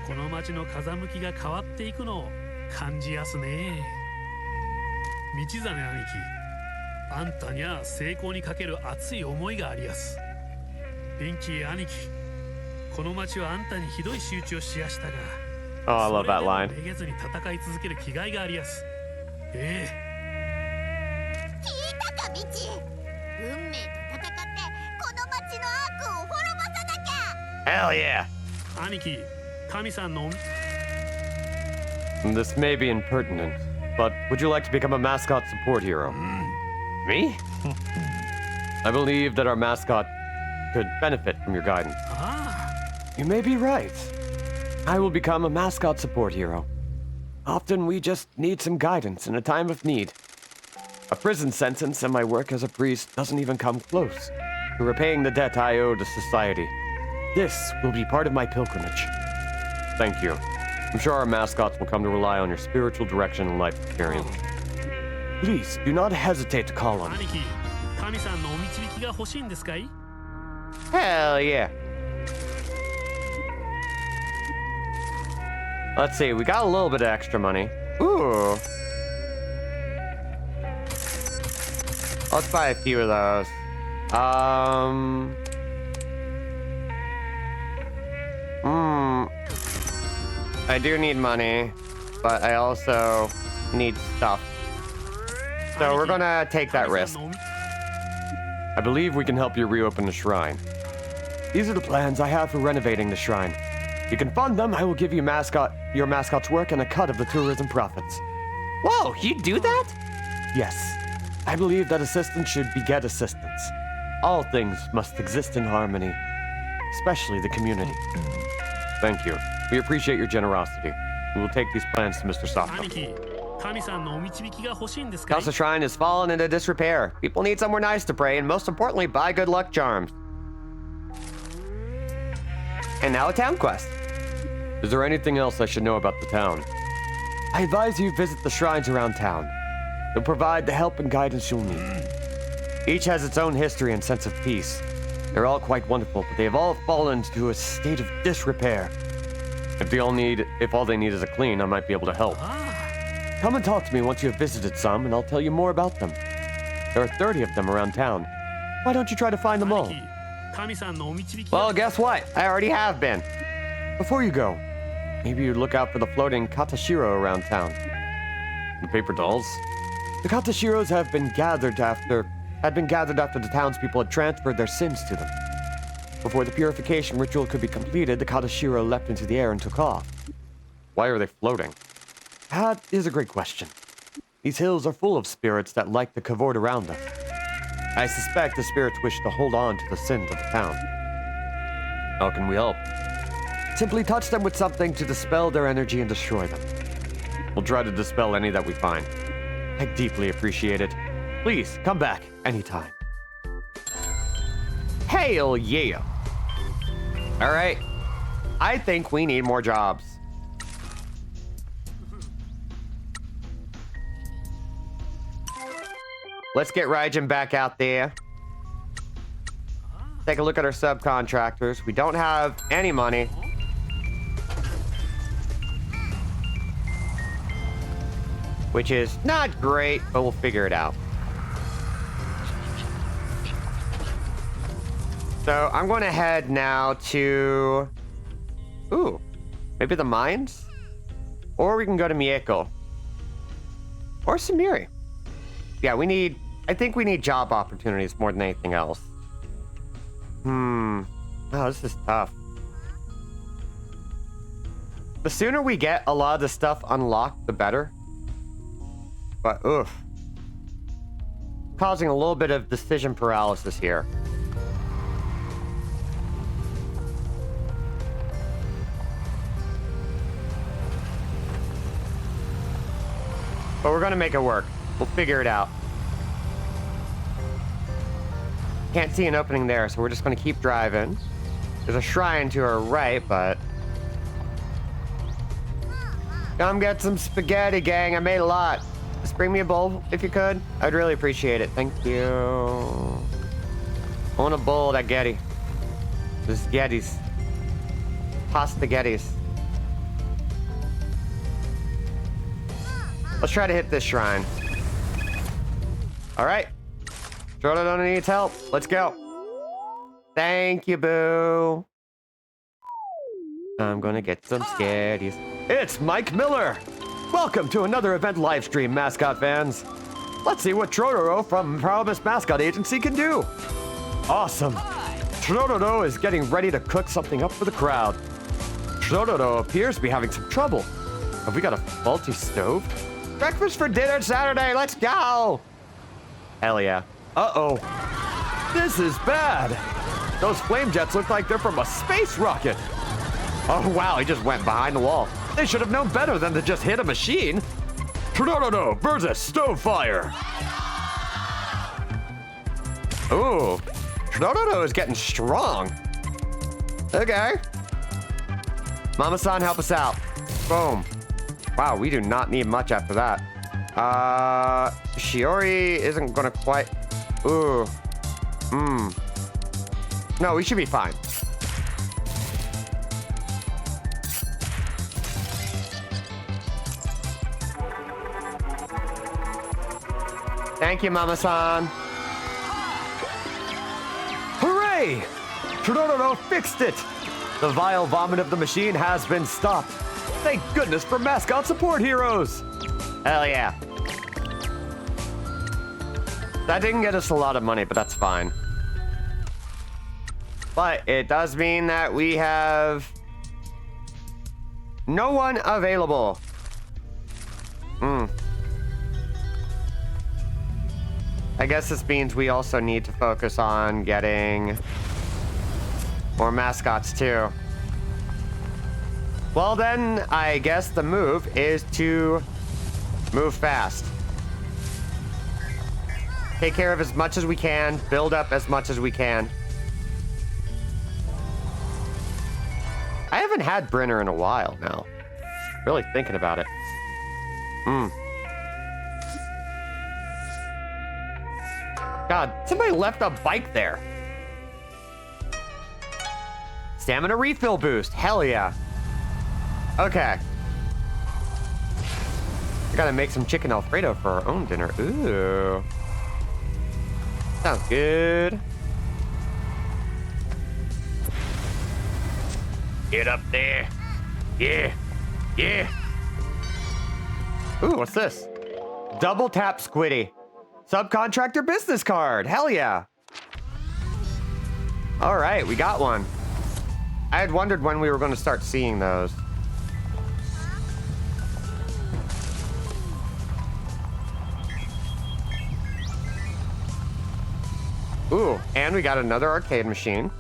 この町の風向きが変わっていくのを感じやすね。道真兄貴、あんたにゃ成功にかける熱い思いがありやす。ピンキー兄貴、この町はあんたにひどい仕打ちをしやしたが、 Oh, I love that そ line. れでもめげずに戦い続ける気概がありやす。ええ。聞いたか、ミチ。運命と戦ってこの町の悪を滅ぼさなきゃ。 Hell yeah! 兄貴、神さんの This may be impertinent, but would you like to become a mascot support hero? Me? I believe that our mascot could benefit from your guidance. あ You may be right. I will become a mascot support hero. Often we just need some guidance in a time of need. A prison sentence and my work as a priest doesn't even come close to repaying the debt I owe to society. This will be part of my pilgrimage. Thank you. I'm sure our mascots will come to rely on your spiritual direction and life experience. Please do not hesitate to call あ on me. 兄貴、神さんのお導きが欲しいんですかい？ Hell yeah. Let's see, we got a little bit of extra money. Ooh. Let's buy a few of those. I do need money, but I also need stuff. So we're gonna take that risk. I believe we can help you reopen the shrine. These are the plans I have for renovating the shrine. If you can fund them, I will give you your mascot's work and a cut of the tourism profits. Whoa, you do that? Yes, I believe that assistance should beget assistance. All things must exist in harmony, especially the community. Thank you. We appreciate your generosity. We will take these plans to Mr. 兄 Sato. 貴、神さんのお導きが欲しいんですかい？ House of Shrine has fallen into disrepair. People need somewhere nice to pray, and most importantly, buy good luck charms. And now a town quest. Is there anything else I should know about the town? I advise you visit the shrines around town. They'll provide the help and guidance you'll need. Each has its own history and sense of peace. They're all quite wonderful, but they have all fallen into a state of disrepair. If all they need is a clean, I might be able to help. Come and talk to me once you have visited some, and I'll tell you more about them. There are 30 of them around town. Why don't you try to find them 兄 all? 貴、神さんのお導きが Well, guess what? I already have been. Before you go, maybe you'd look out for the floating katashiro around town. The paper dolls? The katashiros had been gathered after the townspeople had transferred their sins to them. Before the purification ritual could be completed, the katashiro leapt into the air and took off. Why are they floating? That is a great question. These hills are full of spirits that like to cavort around them. I suspect the spirits wish to hold on to the sins of the town. How can we help? Simply touch them with something to dispel their energy and destroy them. We'll try to dispel any that we find. I deeply appreciate it. Please, come back anytime. Hell yeah. All right. I think we need more jobs. Let's get Raijin back out there. Take a look at our subcontractors. We don't have any money. Which is not great, but we'll figure it out. So I'm going to head now to... Ooh, maybe the mines? Or we can go to Mieko. Or Samiri. Yeah, I think we need job opportunities more than anything else. Oh, this is tough. The sooner we get a lot of the stuff unlocked, the better. But, oof. Causing a little bit of decision paralysis here. But we're gonna make it work. We'll figure it out. Can't see an opening there, so we're just gonna keep driving. There's a shrine to our right, but... Come get some spaghetti, gang. I made a lot. Just bring me a bowl, if you could. I'd really appreciate it. Thank you. I want a bowl of that Getty. The Gettys. Pasta Gettys. Let's try to hit this shrine. All right. Trododo needs help. Let's go. Thank you, Boo. I'm gonna get some scaries. It's Mike Miller. Welcome to another event live stream, Mascot fans. Let's see what Trododo from Promise Mascot Agency can do. Awesome. Trododo is getting ready to cook something up for the crowd. Trododo appears to be having some trouble. Have we got a faulty stove? Breakfast for dinner Saturday, let's go! Hell yeah. Uh-oh. This is bad. Those flame jets look like they're from a space rocket. Oh wow, he just went behind the wall. They should have known better than to just hit a machine. Trododo versus stove fire. Ooh, Trododo is getting strong. Okay. Mama-san, help us out. Boom. Wow, we do not need much after that. Shiori isn't gonna quite... Ooh. No, we should be fine. Thank you, Mama-san. Hooray! Trododo fixed it! The vile vomit of the machine has been stopped. Thank goodness for mascot support heroes! Hell yeah. That didn't get us a lot of money, but that's fine. But it does mean that we have no one available. I guess this means we also need to focus on getting more mascots too. Well then, I guess the move is to move fast. Take care of as much as we can, build up as much as we can. I haven't had Brenner in a while now. Really thinking about it. God, somebody left a bike there. Stamina refill boost. Hell yeah. Okay. I gotta make some chicken Alfredo for our own dinner. Ooh. Sounds good. Get up there. Yeah. Yeah. Ooh, what's this? Double tap Squiddy. Subcontractor business card. Hell yeah. All right, we got one. I had wondered when we were going to start seeing those. Ooh, and we got another arcade machine.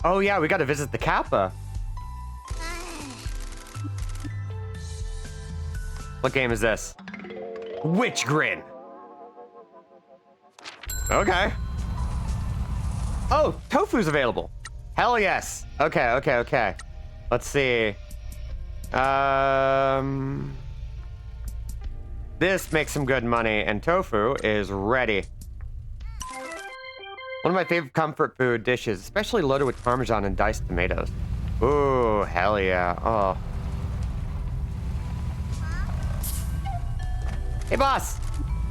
Oh yeah, we got to visit the Kappa. What game is this? Witch Grin. Okay. Oh, tofu's available. Hell yes. Okay, okay, okay. Let's see. This makes some good money, and tofu is ready. One of my favorite comfort food dishes, especially loaded with Parmesan and diced tomatoes. Ooh, hell yeah. Oh. Hey, boss.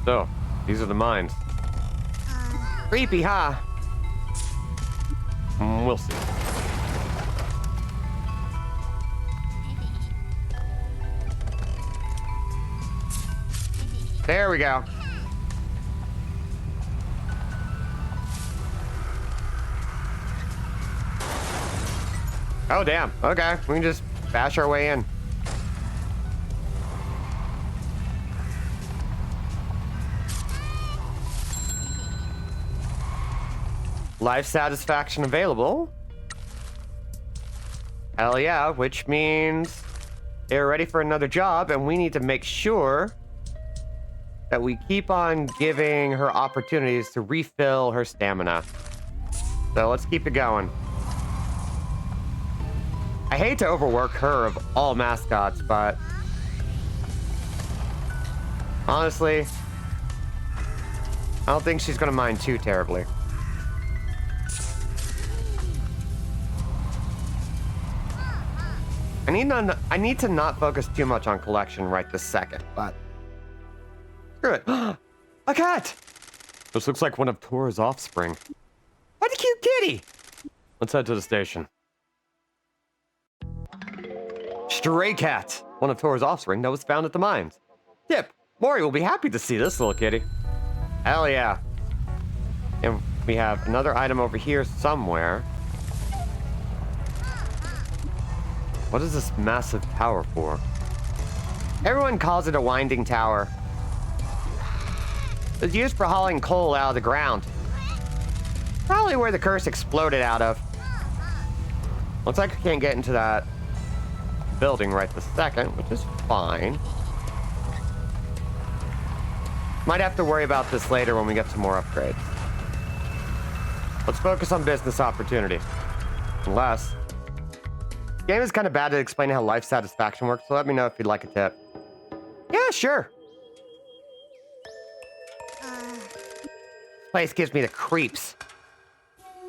So, these are the mines. Creepy, huh? We'll see. There we go. Oh, damn. Okay, we can just bash our way in. Life satisfaction available. Hell yeah, which means they're ready for another job, and we need to make sure that we keep on giving her opportunities to refill her stamina. So let's keep it going. I hate to overwork her of all mascots, but honestly, I don't think she's gonna mind too terribly. I need to not focus too much on collection right this second, but screw it. A cat! This looks like one of Tora's offspring. What a cute kitty! Let's head to the station. Stray cat! One of Tora's offspring that was found at the mines. Tip, Mori will be happy to see this little kitty. Hell yeah. And we have another item over here somewhere. What is this massive tower for? Everyone calls it a winding tower. It's used for hauling coal out of the ground. Probably where the curse exploded out of. Looks like we can't get into that building right this second, which is fine. Might have to worry about this later when we get some more upgrades. Let's focus on business opportunity. Unless... The game is kind of bad at explaining how life satisfaction works, so let me know if you'd like a tip. Yeah, sure. This place gives me the creeps.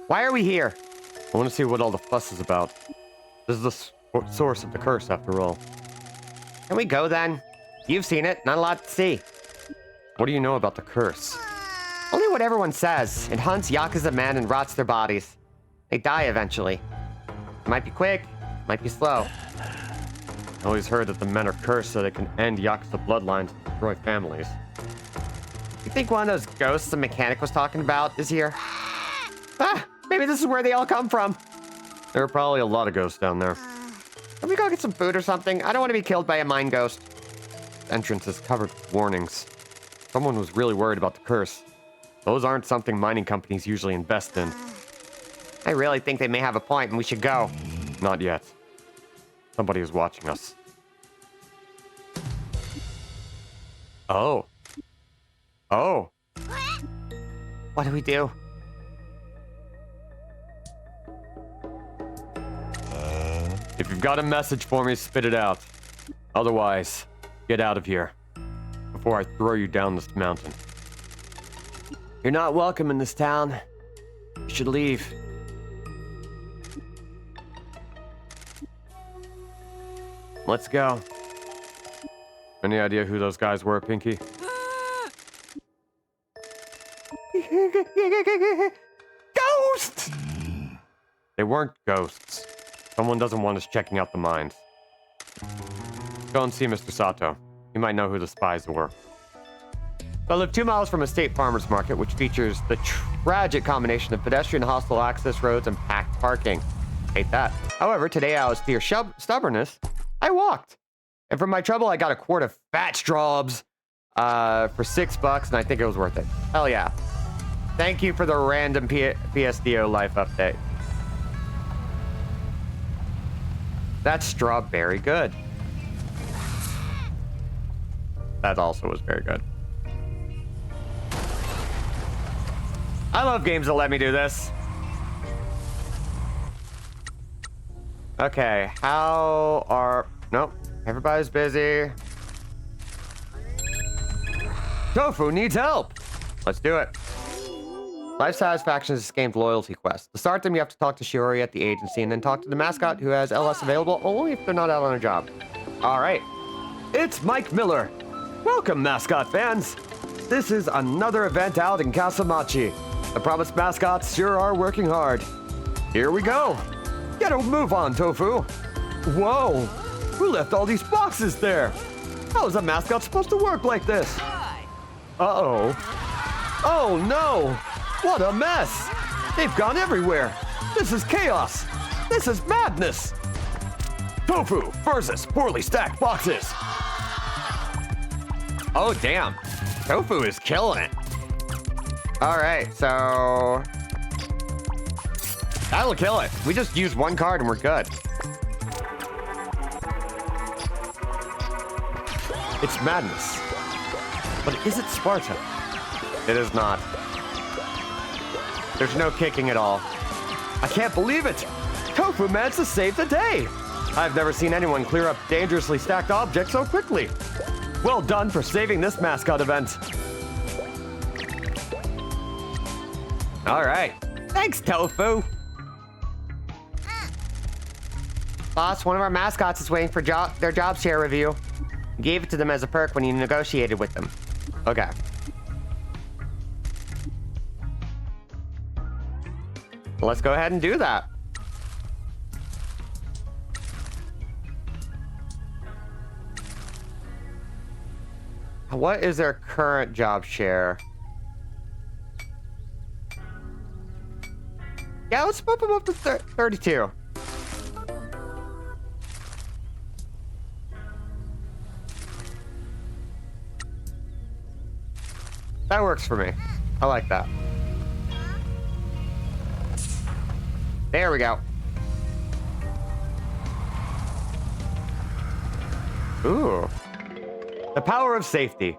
Why are we here? I want to see what all the fuss is about. This is the source of the curse, after all. Can we go then? You've seen it, not a lot to see. What do you know about the curse? Only what everyone says. It hunts Yakuza men and rots their bodies. They die eventually. It might be quick, might be slow. I always heard that the men are cursed so they can end Yakuza bloodlines and destroy families. You think one of those ghosts the mechanic was talking about is here? Ah, maybe this is where they all come from. There are probably a lot of ghosts down there. Can we go get some food or something? I don't want to be killed by a mine ghost. The entrance is covered with warnings. Someone was really worried about the curse. Those aren't something mining companies usually invest in. I really think they may have a point and we should go. Not yet. Somebody is watching us. Oh. Oh. What do we do? If you've got a message for me, spit it out. Otherwise, get out of here before I throw you down this mountain. You're not welcome in this town. You should leave. Let's go. Any idea who those guys were, Pinky? Ghosts! They weren't ghosts. Someone doesn't want us checking out the mines. Go and see Mr. Sato. He might know who the spies were. I live 2 miles from a state farmer's market, which features the tragic combination of pedestrian hostile access roads and packed parking. Hate that. However, today I was through stubbornness. I walked. And for my trouble, I got a quart of fat straws for $6, and I think it was worth it. Hell yeah. Thank you for the random PSDO life update. That's strawberry good. That also was very good. I love games that let me do this. Okay, how are... Nope, everybody's busy. Tofu needs help. Let's do it. Life satisfaction is a game's loyalty quest. To start them, you have to talk to Shiori at the agency and then talk to the mascot who has LS available only if they're not out on a job. All right. It's Mike Miller. Welcome, mascot fans. This is another event out in Kasamachi. The promised mascots sure are working hard. Here we go. Get a move on, Tofu. Whoa. Who left all these boxes there? How is a mascot supposed to work like this? Uh-oh. Oh, no. What a mess! They've gone everywhere! This is chaos! This is madness! Tofu versus poorly stacked boxes! Oh, damn. Tofu is killing it. Alright, so... That'll kill it. We just use one card and we're good. It's madness. But is it Sparta? It is not. There's no kicking at all. I can't believe it! Tofu managed to save the day! I've never seen anyone clear up dangerously stacked objects so quickly. Well done for saving this mascot event. All right. Thanks, Tofu. Boss, one of our mascots is waiting for their job share review. You gave it to them as a perk when you negotiated with them. Okay. Let's go ahead and do that. What is their current job share? Yeah, let's bump them up to 32. That works for me. I like that. There we go. Ooh. The power of safety.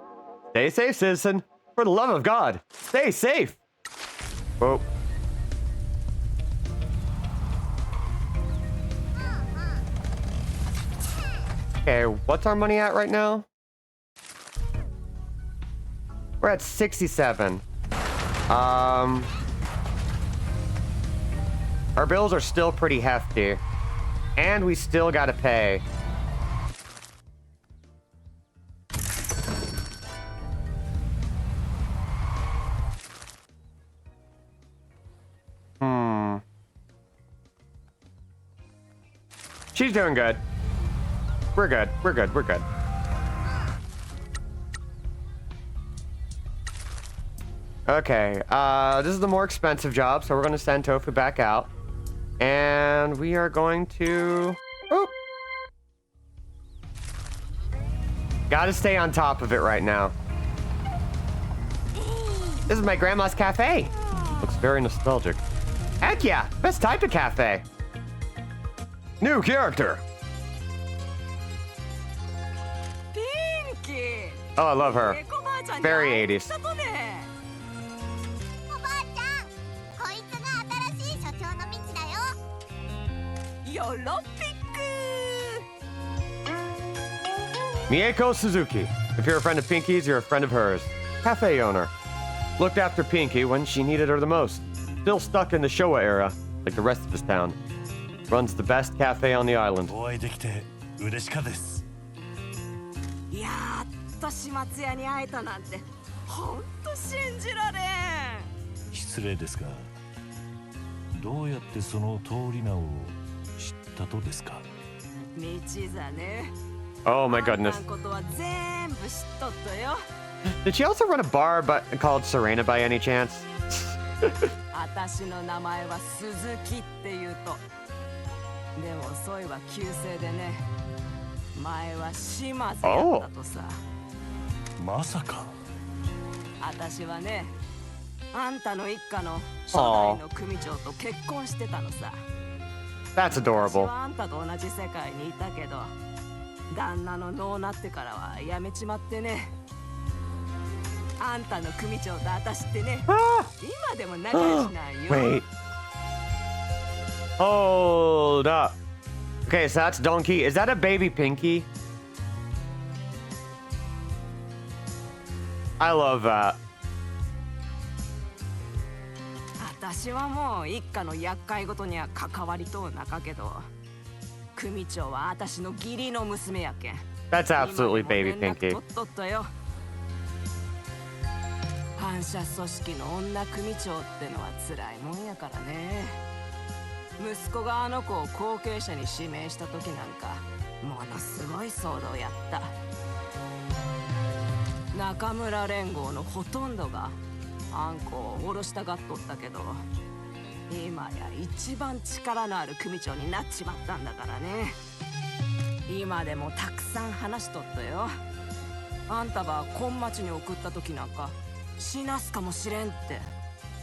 Stay safe, citizen. For the love of God, stay safe. Whoa. Okay, what's our money at right now? We're at 67. Our bills are still pretty hefty. And we still gotta pay. She's doing good. We're good. We're good. We're good. Okay, this is the more expensive job, so we're going to send Tofu back out. And we are going to... Oh. Gotta stay on top of it right now. This is my grandma's cafe. Looks very nostalgic. Heck yeah, best type of cafe. New character. Pinky! Oh, I love her. Very 80s. おばあちゃん、こいつが新しい所長のミチだよ。よろぴく Mieko Suzuki. If you're a friend of Pinky's, you're a friend of hers. Cafe owner. Looked after Pinky when she needed her the most. Still stuck in the Showa era, like the rest of this town. Runs the best cafe on the island. お会いできて嬉しかです。やっと始末屋に会えたなんてほんと信じられん。失礼ですが、どうやってその通り名を知ったとですか？道座ね。 Oh my あん goodness. たんことは全部知っとったよ。 Did she also run a bar called Serena by any chance? 私の名前は鈴木っていうと。でもそういえば旧姓でね。前は島津やったとさ。まさか。私はね、あんたの一家の初代の組長と結婚してたのさ。 That's 私 adorable. はあんたと同じ世界にいたけど、旦那の脳なってからはやめちまってね。あんたの組長と私ってね、今でも仲良しなんよ。 Wait. Hold up. Okay, so that's Donkey. Is that a baby Pinky? I love that. 私はもう一家の厄介ごとには関わりとうなかけど、組長は私の義理の娘やけん。 That's absolutely baby 今でも連絡 Pinky. 取っとったよ。反社組織の女組長ってのは辛いもんやからね。息子があの子を後継者に指名した時なんかものすごい騒動やった。中村連合のほとんどがあんこを下ろしたがっとったけど、今や一番力のある組長になっちまったんだからね。今でもたくさん話しとったよ。あんたが今町に送った時なんか死なすかもしれんって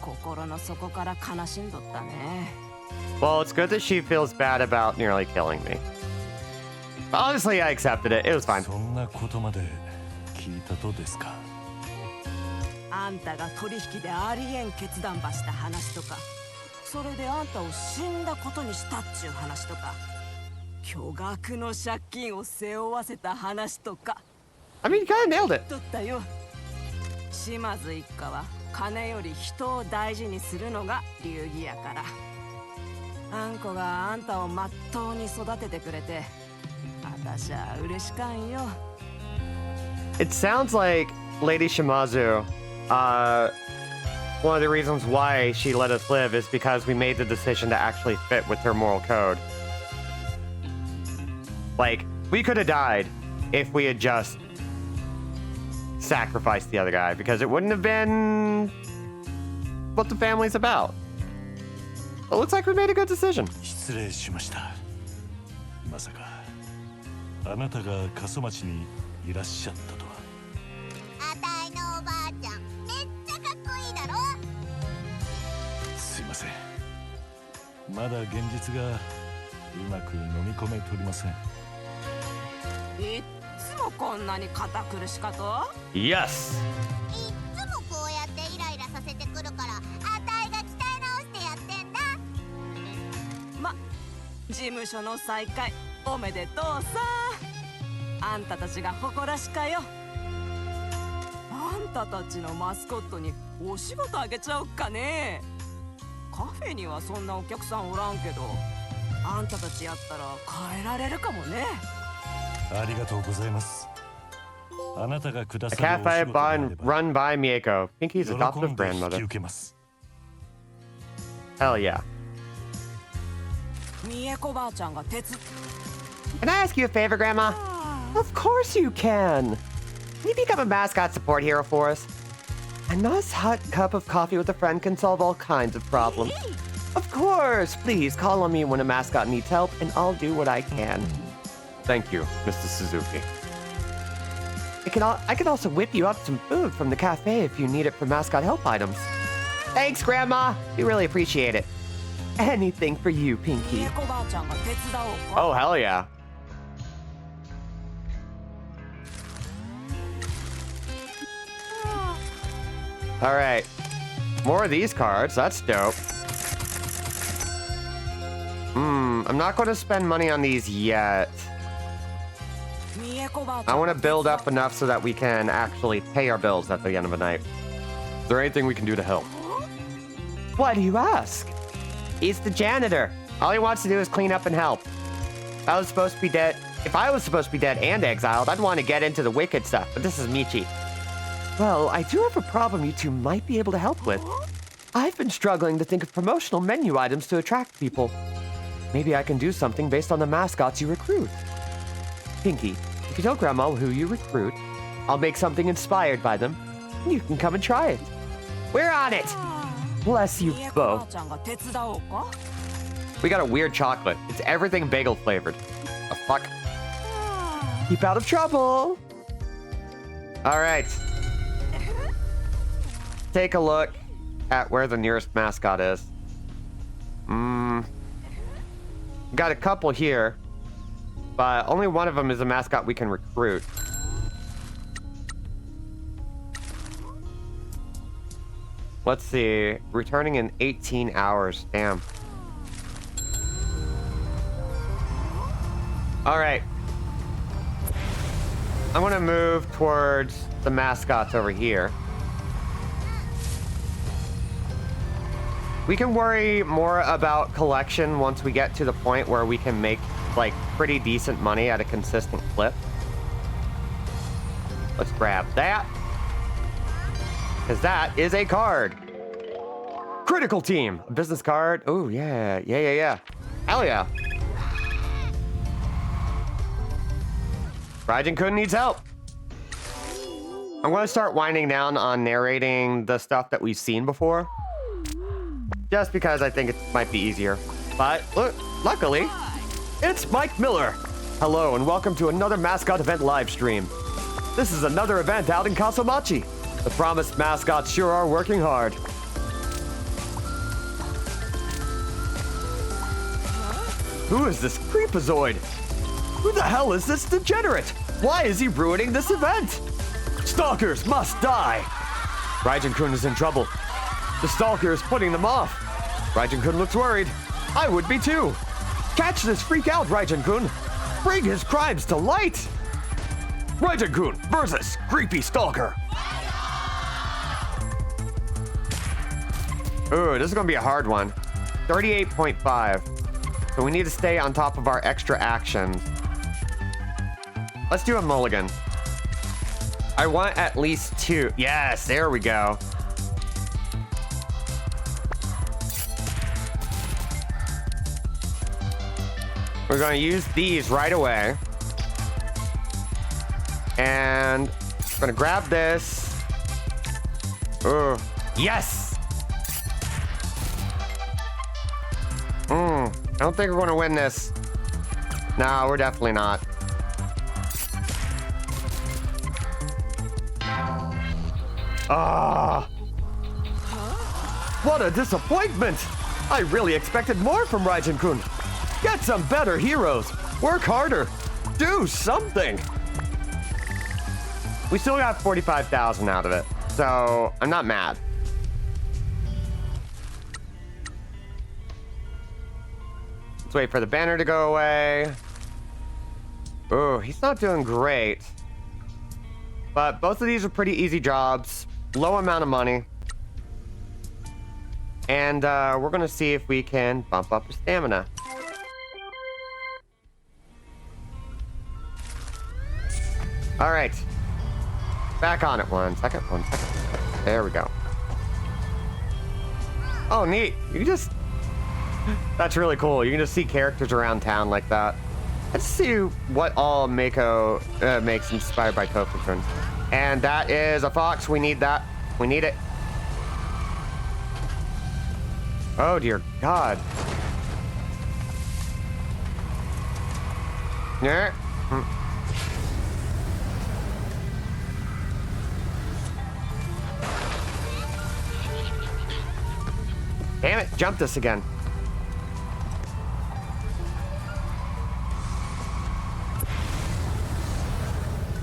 心の底から悲しんどったね。 Well, it's good that she feels bad about nearly killing me. Honestly, I accepted it. It was fine. そんなことまで聞いたとですか？あんたが取引でありえん決断ばした話とか、それであんたを死んだことにしたっちゅう話とか、巨額の借金を背負わせた話とか。 I mean, you kind of nailed it. とったよ。島津一家は金より人を大事にするのが流儀やから。あんこがあんたをまっとうに育ててくれて、私は嬉しかんよ。 It sounds like Lady Shimazu, one of the reasons why she let us live is because we made the decision to actually fit with her moral code. Like, we could have died if we had just sacrificed the other guy, because it wouldn't have been what the family's about. It looks like we made a good decision. 失礼しました。まさかあなたが過疎町にいらっしゃったとは。あたいのおばあちゃんめっちゃかっこいいだろ。すいません。まだ現実がうまく飲み込めておりません。いっつもこんなに堅苦しかと。 Yes. いっつもこうやってイライラさせてくるから、あたいが鍛え直してやってんだ。ま、事務所の再開おめでとうさ。あんたたちが誇らしかよ。あんたたちのマスコットにお仕事あげちゃおっかね。カフェにはそんなお客さんおらんけど、あんたたちやったら変えられるかもね。ありがとうございます。あなたがくだ A さるお仕 cafe 事であれ run by Mieko, Pinky's ば adoptive 喜んで引き grandmother. 受けます。 Hell yeah. みえこばあちゃんが手伝 Can I ask you a favor, Grandma? Of course you can. Can you become a mascot support hero for us? A nice hot cup of coffee with a friend can solve all kinds of problems. Of course. Please call on me when a mascot needs help, and I'll do what I can. Thank you, Mr. Suzuki. I can also whip you up some food from the cafe if you need it for mascot help items. Thanks, Grandma. We really appreciate it. Anything for you, み Pinky. えこばあちゃんが手伝おうか。 Oh, hell yeah. All right. More of these cards. That's dope. I'm not going to spend money on these yet. みえこばあち I ゃん want が to 手伝おう build up enough so that we can actually pay our bills at the end of the night. Is there anything we can do to help? Why do you ask? He's the janitor. All he wants to do is clean up and help. If I was supposed to be dead and exiled, I'd want to get into the wicked stuff, but this is Michi. Well, I do have a problem you two might be able to help with. I've been struggling to think of promotional menu items to attract people. Maybe I can do something based on the mascots you recruit. Pinky, if you tell Grandma who you recruit, I'll make something inspired by them, and you can come and try it. We're on it! Bless you みえこばあ both. ちゃんが手伝おうか。 We got a weird chocolate. It's everything bagel flavored. The fuck? Keep out of trouble. All right. Take a look at where the nearest mascot is. Got a couple here, but only one of them is a mascot we can recruit. Let's see. Returning in 18 hours. Damn. All right. I'm gonna move towards the mascots over here. We can worry more about collection once we get to the point where we can make like pretty decent money at a consistent clip. Let's grab that. Because that is a card. Critical team. A business card. Oh, yeah. Yeah. Hell yeah. Raijin-kun needs help. I'm going to start winding down on narrating the stuff that we've seen before. Just because I think it might be easier. But look, luckily, it's Mike Miller. Hello and welcome to another mascot event live stream. This is another event out in Kasomachi. The promised mascots sure are working hard. Who is this creepazoid? Who the hell is this degenerate? Why is he ruining this event? Stalkers must die! Raijin-kun is in trouble. The stalker is putting them off. Raijin-kun looks worried. I would be too. Catch this freak out, Raijin-kun. Bring his crimes to light. Raijin-kun versus creepy stalker. Ooh, this is gonna be a hard one. 38.5. So we need to stay on top of our extra actions. Let's do a mulligan. I want at least 2. Yes, there we go. We're going to use these right away. And we're going to grab this. Oh, yes! I don't think we're going to win this. No, we're definitely not. Ah! What a disappointment! I really expected more from Raijin-kun. Get some better heroes. Work harder. Do something. We still got 45,000 out of it, so I'm not mad. Let's wait for the banner to go away. Oh, he's not doing great. But both of these are pretty easy jobs. Low amount of money. And we're going to see if we can bump up his stamina. All right. Back on it. 1 second. 1 second. There we go. Oh, neat. You can just... That's really cool. You can just see characters around town like that. Let's see what all Mako makes inspired by Tofukun. And that is a fox. We need that. We need it. Oh, dear God. Yeah. Damn it, jumped us again.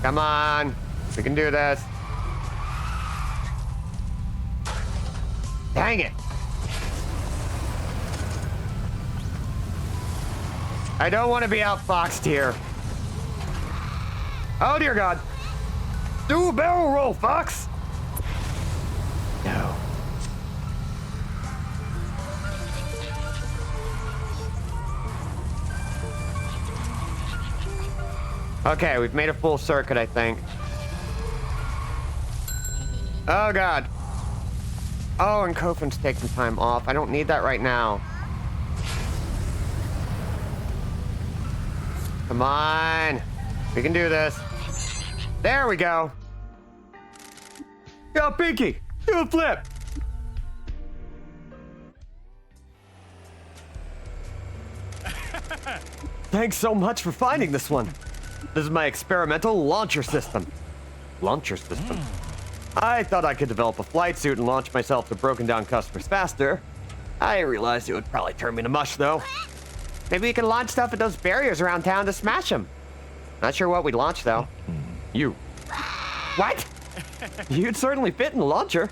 Come on, we can do this. Dang it. I don't want to be outfoxed here. Oh, dear God. Do a barrel roll, Fox. No. Okay, we've made a full circuit, I think. Oh, God. Oh, and Kofin's taking time off. I don't need that right now. Come on. We can do this. There we go. Yo, Pinky, do a flip. Thanks so much for finding this one. This is my experimental launcher system. Launcher system? I thought I could develop a flight suit and launch myself to broken down customers faster. I realized it would probably turn me to mush, though. Maybe we can launch stuff at those barriers around town to smash them. Not sure what we'd launch, though. You. What? You'd certainly fit in the launcher.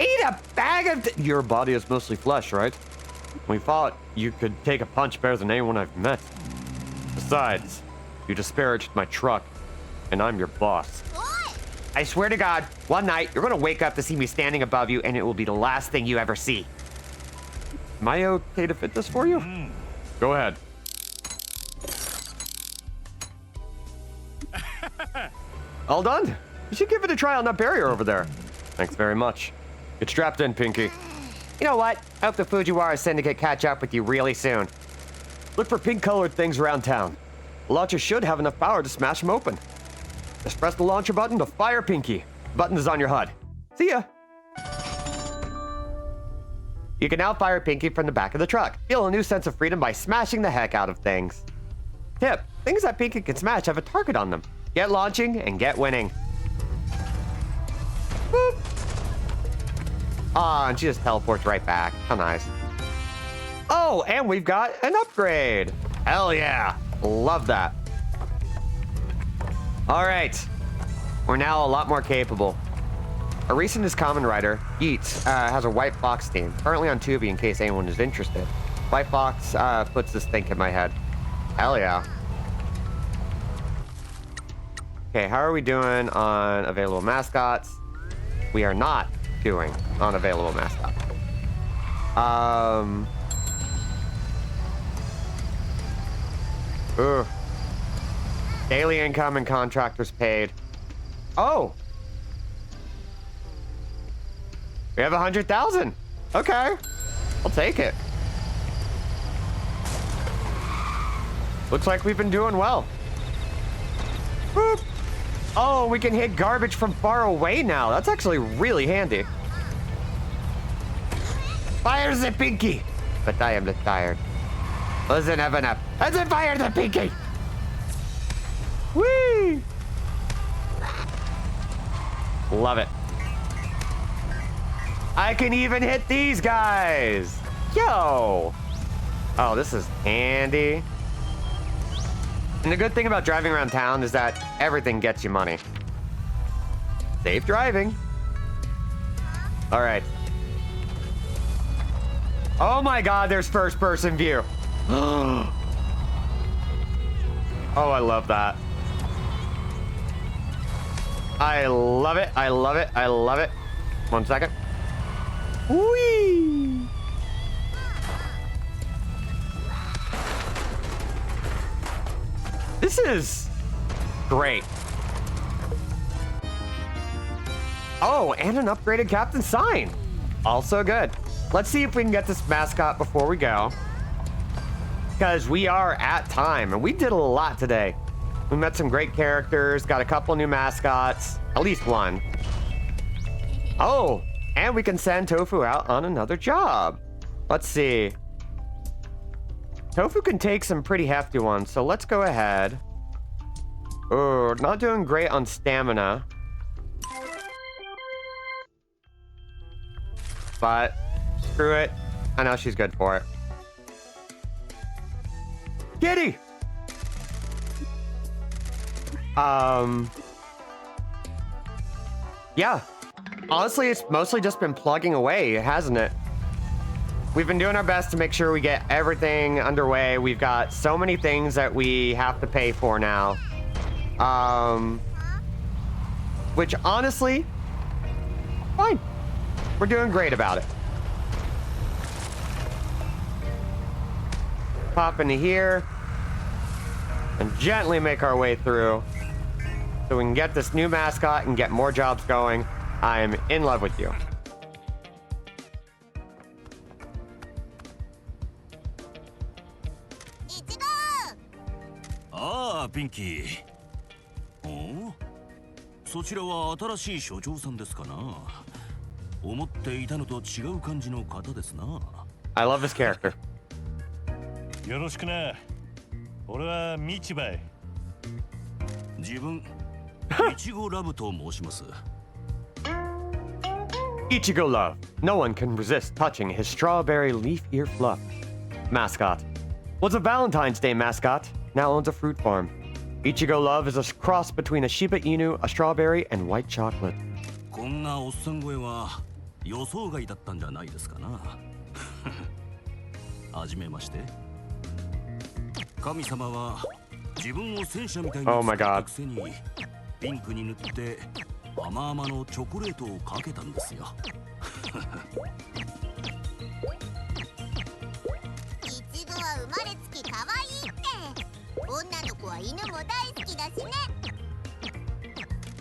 Eat a bag of... Your body is mostly flesh, right? We thought you could take a punch better than anyone I've met. Besides, you disparaged my truck, and I'm your boss. I swear to God, one night you're gonna wake up to see me standing above you, and it will be the last thing you ever see. Am I okay to fit this for you? Go ahead. All done? You should give it a try on that barrier over there. Thanks very much. Get strapped in, Pinky. You know what? I hope the Fujiwara Syndicate catch up with you really soon. Look for pink-colored things around town. The launcher should have enough power to smash them open. Just press the launcher button to fire Pinky. The button is on your HUD. See ya. You can now fire Pinky from the back of the truck. Feel a new sense of freedom by smashing the heck out of things. Tip, things that Pinky can smash have a target on them. Get launching and get winning. Boop. Aw, and she just teleports right back. How nice. Oh, and we've got an upgrade. Hell yeah. Love that. All right. We're now a lot more capable. A recent Common Rider, Yeats, has a White Fox team. Currently on Tubi in case anyone is interested. White Fox puts this think in my head. Hell yeah. Okay, how are we doing on available mascots? We are not doing on available mascots. Ugh. Daily income and contractors paid. Oh! We have 100,000. Okay. I'll take it. Looks like we've been doing well. Boop. Oh, we can hit garbage from far away now. That's actually really handy. Fire the pinky! But I am not tired. Doesn't have enough. Doesn't fire the pinky! Whee! Love it. I can even hit these guys! Yo! Oh, this is handy. And the good thing about driving around town is that everything gets you money. Safe driving. All right. Oh my God, there's first person view. Oh, I love that. I love it. I love it. I love it. 1 second. Whee! This is great. Oh, and an upgraded captain sign. Also good. Let's see if we can get this mascot before we go. Because we are at time, and we did a lot today. We met some great characters, got a couple new mascots, at least one. Oh, and we can send Tofu out on another job. Let's see. Tofu can take some pretty hefty ones, so let's go ahead. Oh, not doing great on stamina. But, screw it. I know she's good for it. Kitty! Yeah. Honestly, it's mostly just been plugging away, hasn't it? We've been doing our best to make sure we get everything underway. We've got so many things that we have to pay for now. Which honestly, fine. We're doing great about it. Pop into here and gently make our way through so we can get this new mascot and get more jobs going. I am in love with you. Ah, Pinky. お？そちらは新しい所長さんですかな。思っていたのと違う感じの方ですな。I love this character. よろしくな。俺はミチバイ。自分、イチゴラブと申します。Ichigo Love. No one can resist touching his strawberry leaf ear fluff. Mascot. Was a Valentine's Day mascot. Now owns a fruit farm. Ichigo Love is a cross between a Shiba Inu, a strawberry, and white chocolate. こんなおっさん声は予想外だったんじゃないですかな。はじめまして。神様は自分を戦車みたいに作ったくせにピンクに塗って甘々のチョコレートをかけたんですよ。イチゴは生まれつき可愛いって。女の子は犬も大好きだしね。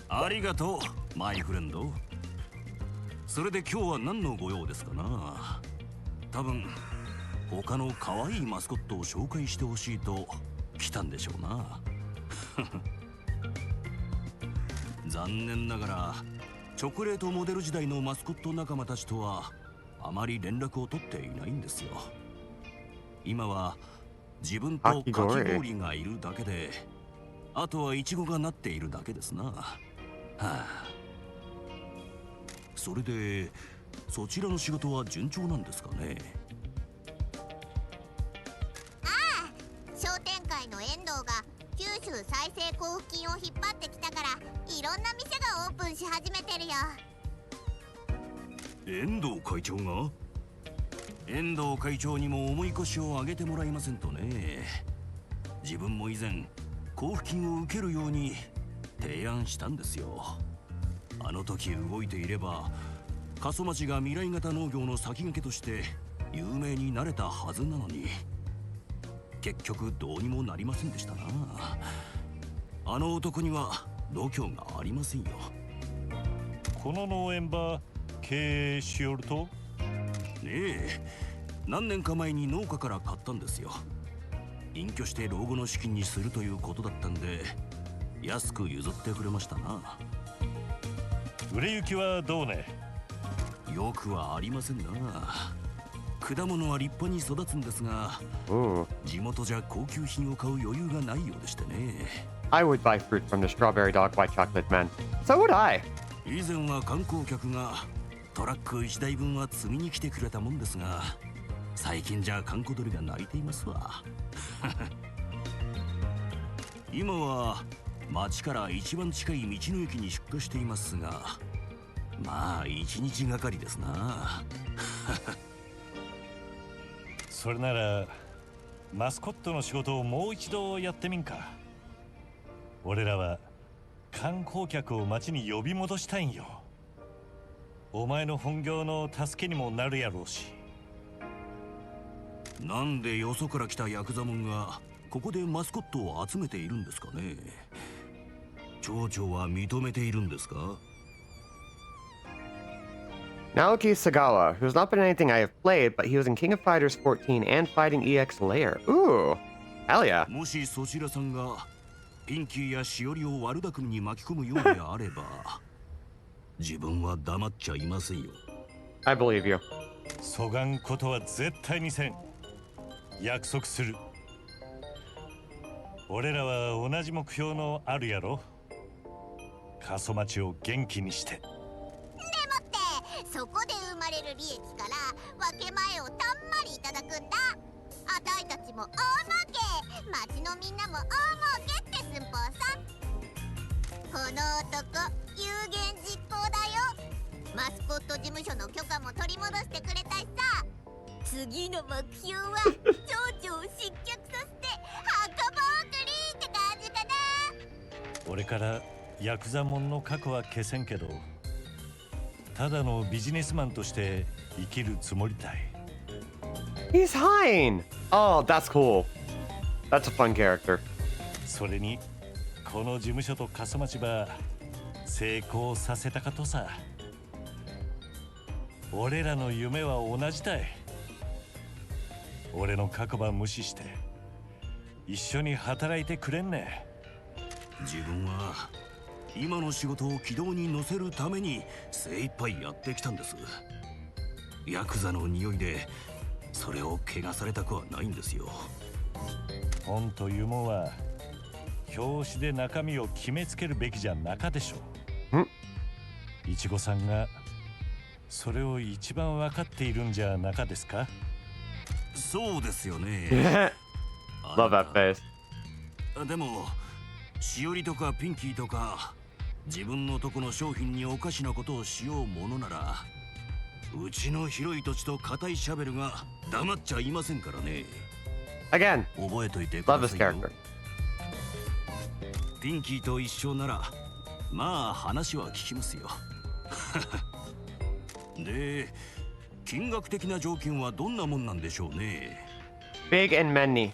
ありがとう、マイフレンド。それで今日は何のご用ですかな。多分他の可愛いマスコットを紹介してほしいと来たんでしょうな。残念ながらチョコレートモデル時代のマスコット仲間たちとはあまり連絡を取っていないんですよ。今は自分とかき氷がいるだけで、あとはイチゴがなっているだけですな。はあ、それでそちらの仕事は順調なんですかね。ああ、商店会の遠藤が九州再生交付金を引っ張ってきたからいろんな店がオープンし始めてるよ。遠藤会長が？遠藤会長にも重い腰を上げてもらいませんとね。自分も以前交付金を受けるように提案したんですよ。あの時動いていれば過疎町が未来型農業の先駆けとして有名になれたはずなのに。結局どうにもなりませんでしたな。あの男には度胸がありませんよ。この農園ば経営しよると？ねえ、何年か前に農家から買ったんですよ。隠居して老後の資金にするということだったんで、安く譲ってくれましたな。売れ行きはどうね？よくはありませんな。果物は立派に育つんですが、地元じゃ高級品を買う余裕がないようでしてね。I would buy fruit from the strawberry dog white chocolate man. So would I. 以前は観光客がトラック1台分は積みに来てくれたもんですが、最近じゃ観光鳥が鳴いていますわ。今は町から一番近い道の駅に出荷していますが、まあ1日がかりですな。それならマスコットの仕事をもう一度やってみんか。俺らは観光客を町に呼び戻したいんよ。お前の本業の助けにもなるやろうし。なんでよそから来たヤクザモンがここでマスコットを集めているんですかね。町長は認めているんですか？ Naoki Sagawa, who's not been in anything I have played, but he was in King of Fighters 14 and Fighting EX Layer. Ooh, hell yeah. もしそちらさんがピンキーやしおりを悪巧みに巻き込むようであれば、自分は黙っちゃいませんよ。I believe you. そがんことは絶対にせん。約束する。俺らは同じ目標のあるやろ。過疎町を元気にして。でもってそこで生まれる利益から分け前をたんまりいただくんだ。あたいたちも大儲け、町のみんなも大儲けって寸法さ。この男有言実行だよ。マスコット事務所の許可も取り戻してくれたしさ。次の目標は町長を失脚させて墓場送りって感じかな。俺からヤクザモンの過去は消せんけど、ただのビジネスマンとして生きるつもりたい。He's Hein! Oh, that's cool. That's a fun character. それにこの事務所と過疎町ば成功させたかとさ。俺らの夢は同じたい。俺の過去ば無視して一緒に働いてくれんね。自分は今の仕事を軌道に乗せるために精一杯やってきたんです。ヤクザの匂いでそれを汚されたくはないんですよ。本というもんは表紙で中身を決めつけるべきじゃなかでしょ。いちごさんがそれを一番分かっているんじゃなかですか。そうですよね。Love that face. でもしおりとかピンキーとか自分のとこの商品におかしなことをしようものなら、うちの広い土地と硬いシャベルが黙っちゃいませんからね。 Again, 覚えといてく love だ this さいよ。 character. ピンキーと一緒ならまあ話は聞きますよ。で、金額的な条件はどんなもんなんでしょうね。 Big and many.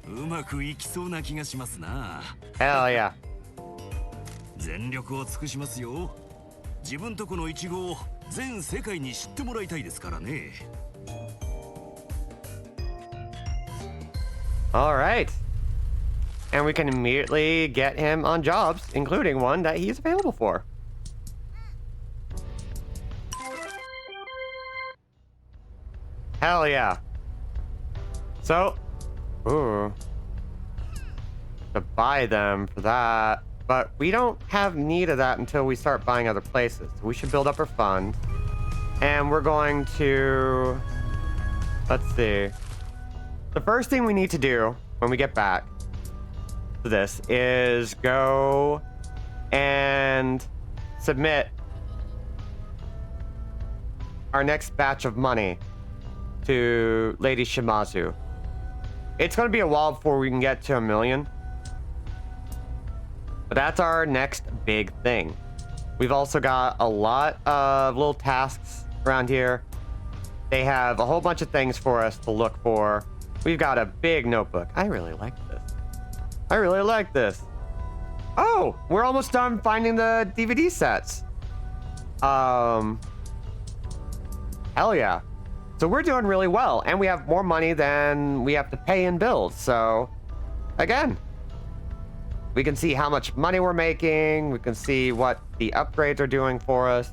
うまくいきそうな気がしますな。 Hell yeah. 全力を尽くしますよ。自分とこのイチゴを全世界に知ってもらいたいですからね。 All right. And we can immediately get him on jobs, including one that he's available for. Hell yeah. So, ooh. To buy them for that. But we don't have need of that until we start buying other places. So we should build up our funds. And we're going to... Let's see. The first thing we need to do when we get back to this is go and submit our next batch of money to Lady Shimazu. it's going to be a while before we can get to 1 million. But that's our next big thing. We've also got a lot of little tasks around here. They have a whole bunch of things for us to look for. We've got a big notebook. I really like this. I really like this. Oh, we're almost done finding the DVD sets. Hell yeah. So we're doing really well, and we have more money than we have to pay in bills. So, again, we can see how much money we're making. We can see what the upgrades are doing for us.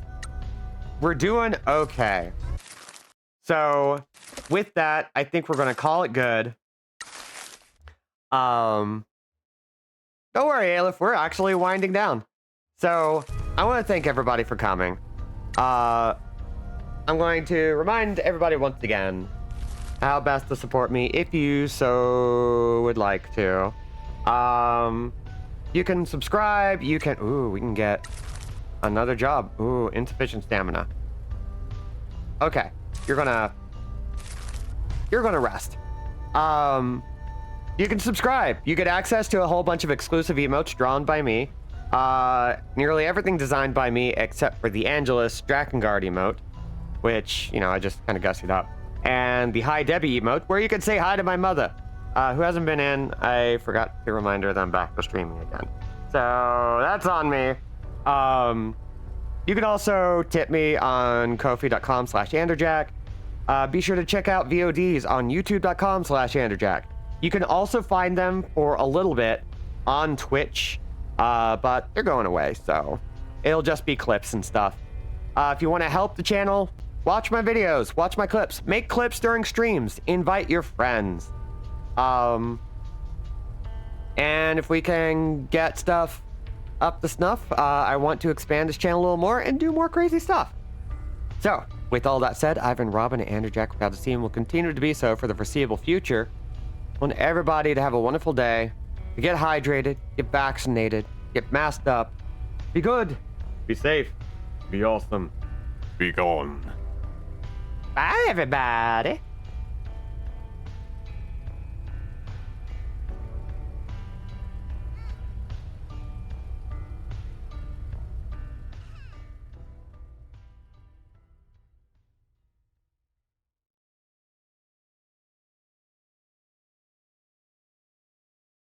We're doing okay. So, with that, I think we're going to call it good. Don't worry, Aleph, we're actually winding down. So, I want to thank everybody for coming. I'm going to remind everybody once again how best to support me if you so would like to. You can subscribe, you can... Ooh, we can get another job. Ooh, insufficient stamina. Okay, you're gonna rest. You can subscribe. You get access to a whole bunch of exclusive emotes drawn by me. Nearly everything designed by me except for the Angelus Drakengard emote, which, you know, I just kind of gussied up. And the Hi Debbie emote, where you can say hi to my mother, who hasn't been in. I forgot to remind her that I'm back to streaming again. So that's on me. You can also tip me on Ko-fi.com/Anderjack. Be sure to check out VODs on YouTube.com/Anderjack. You can also find them for a little bit on Twitch, but they're going away, so it'll just be clips and stuff. If you want to help the channel, watch my videos, watch my clips, make clips during streams, invite your friends. And if we can get stuff up to snuff, I want to expand this channel a little more and do more crazy stuff. So, with all that said, I've been Robin, and Anderjack without a C, and will continue to be so for the foreseeable future. I want everybody to have a wonderful day, to get hydrated, get vaccinated, get masked up, be good, be safe, be awesome, be gone. Bye, everybody.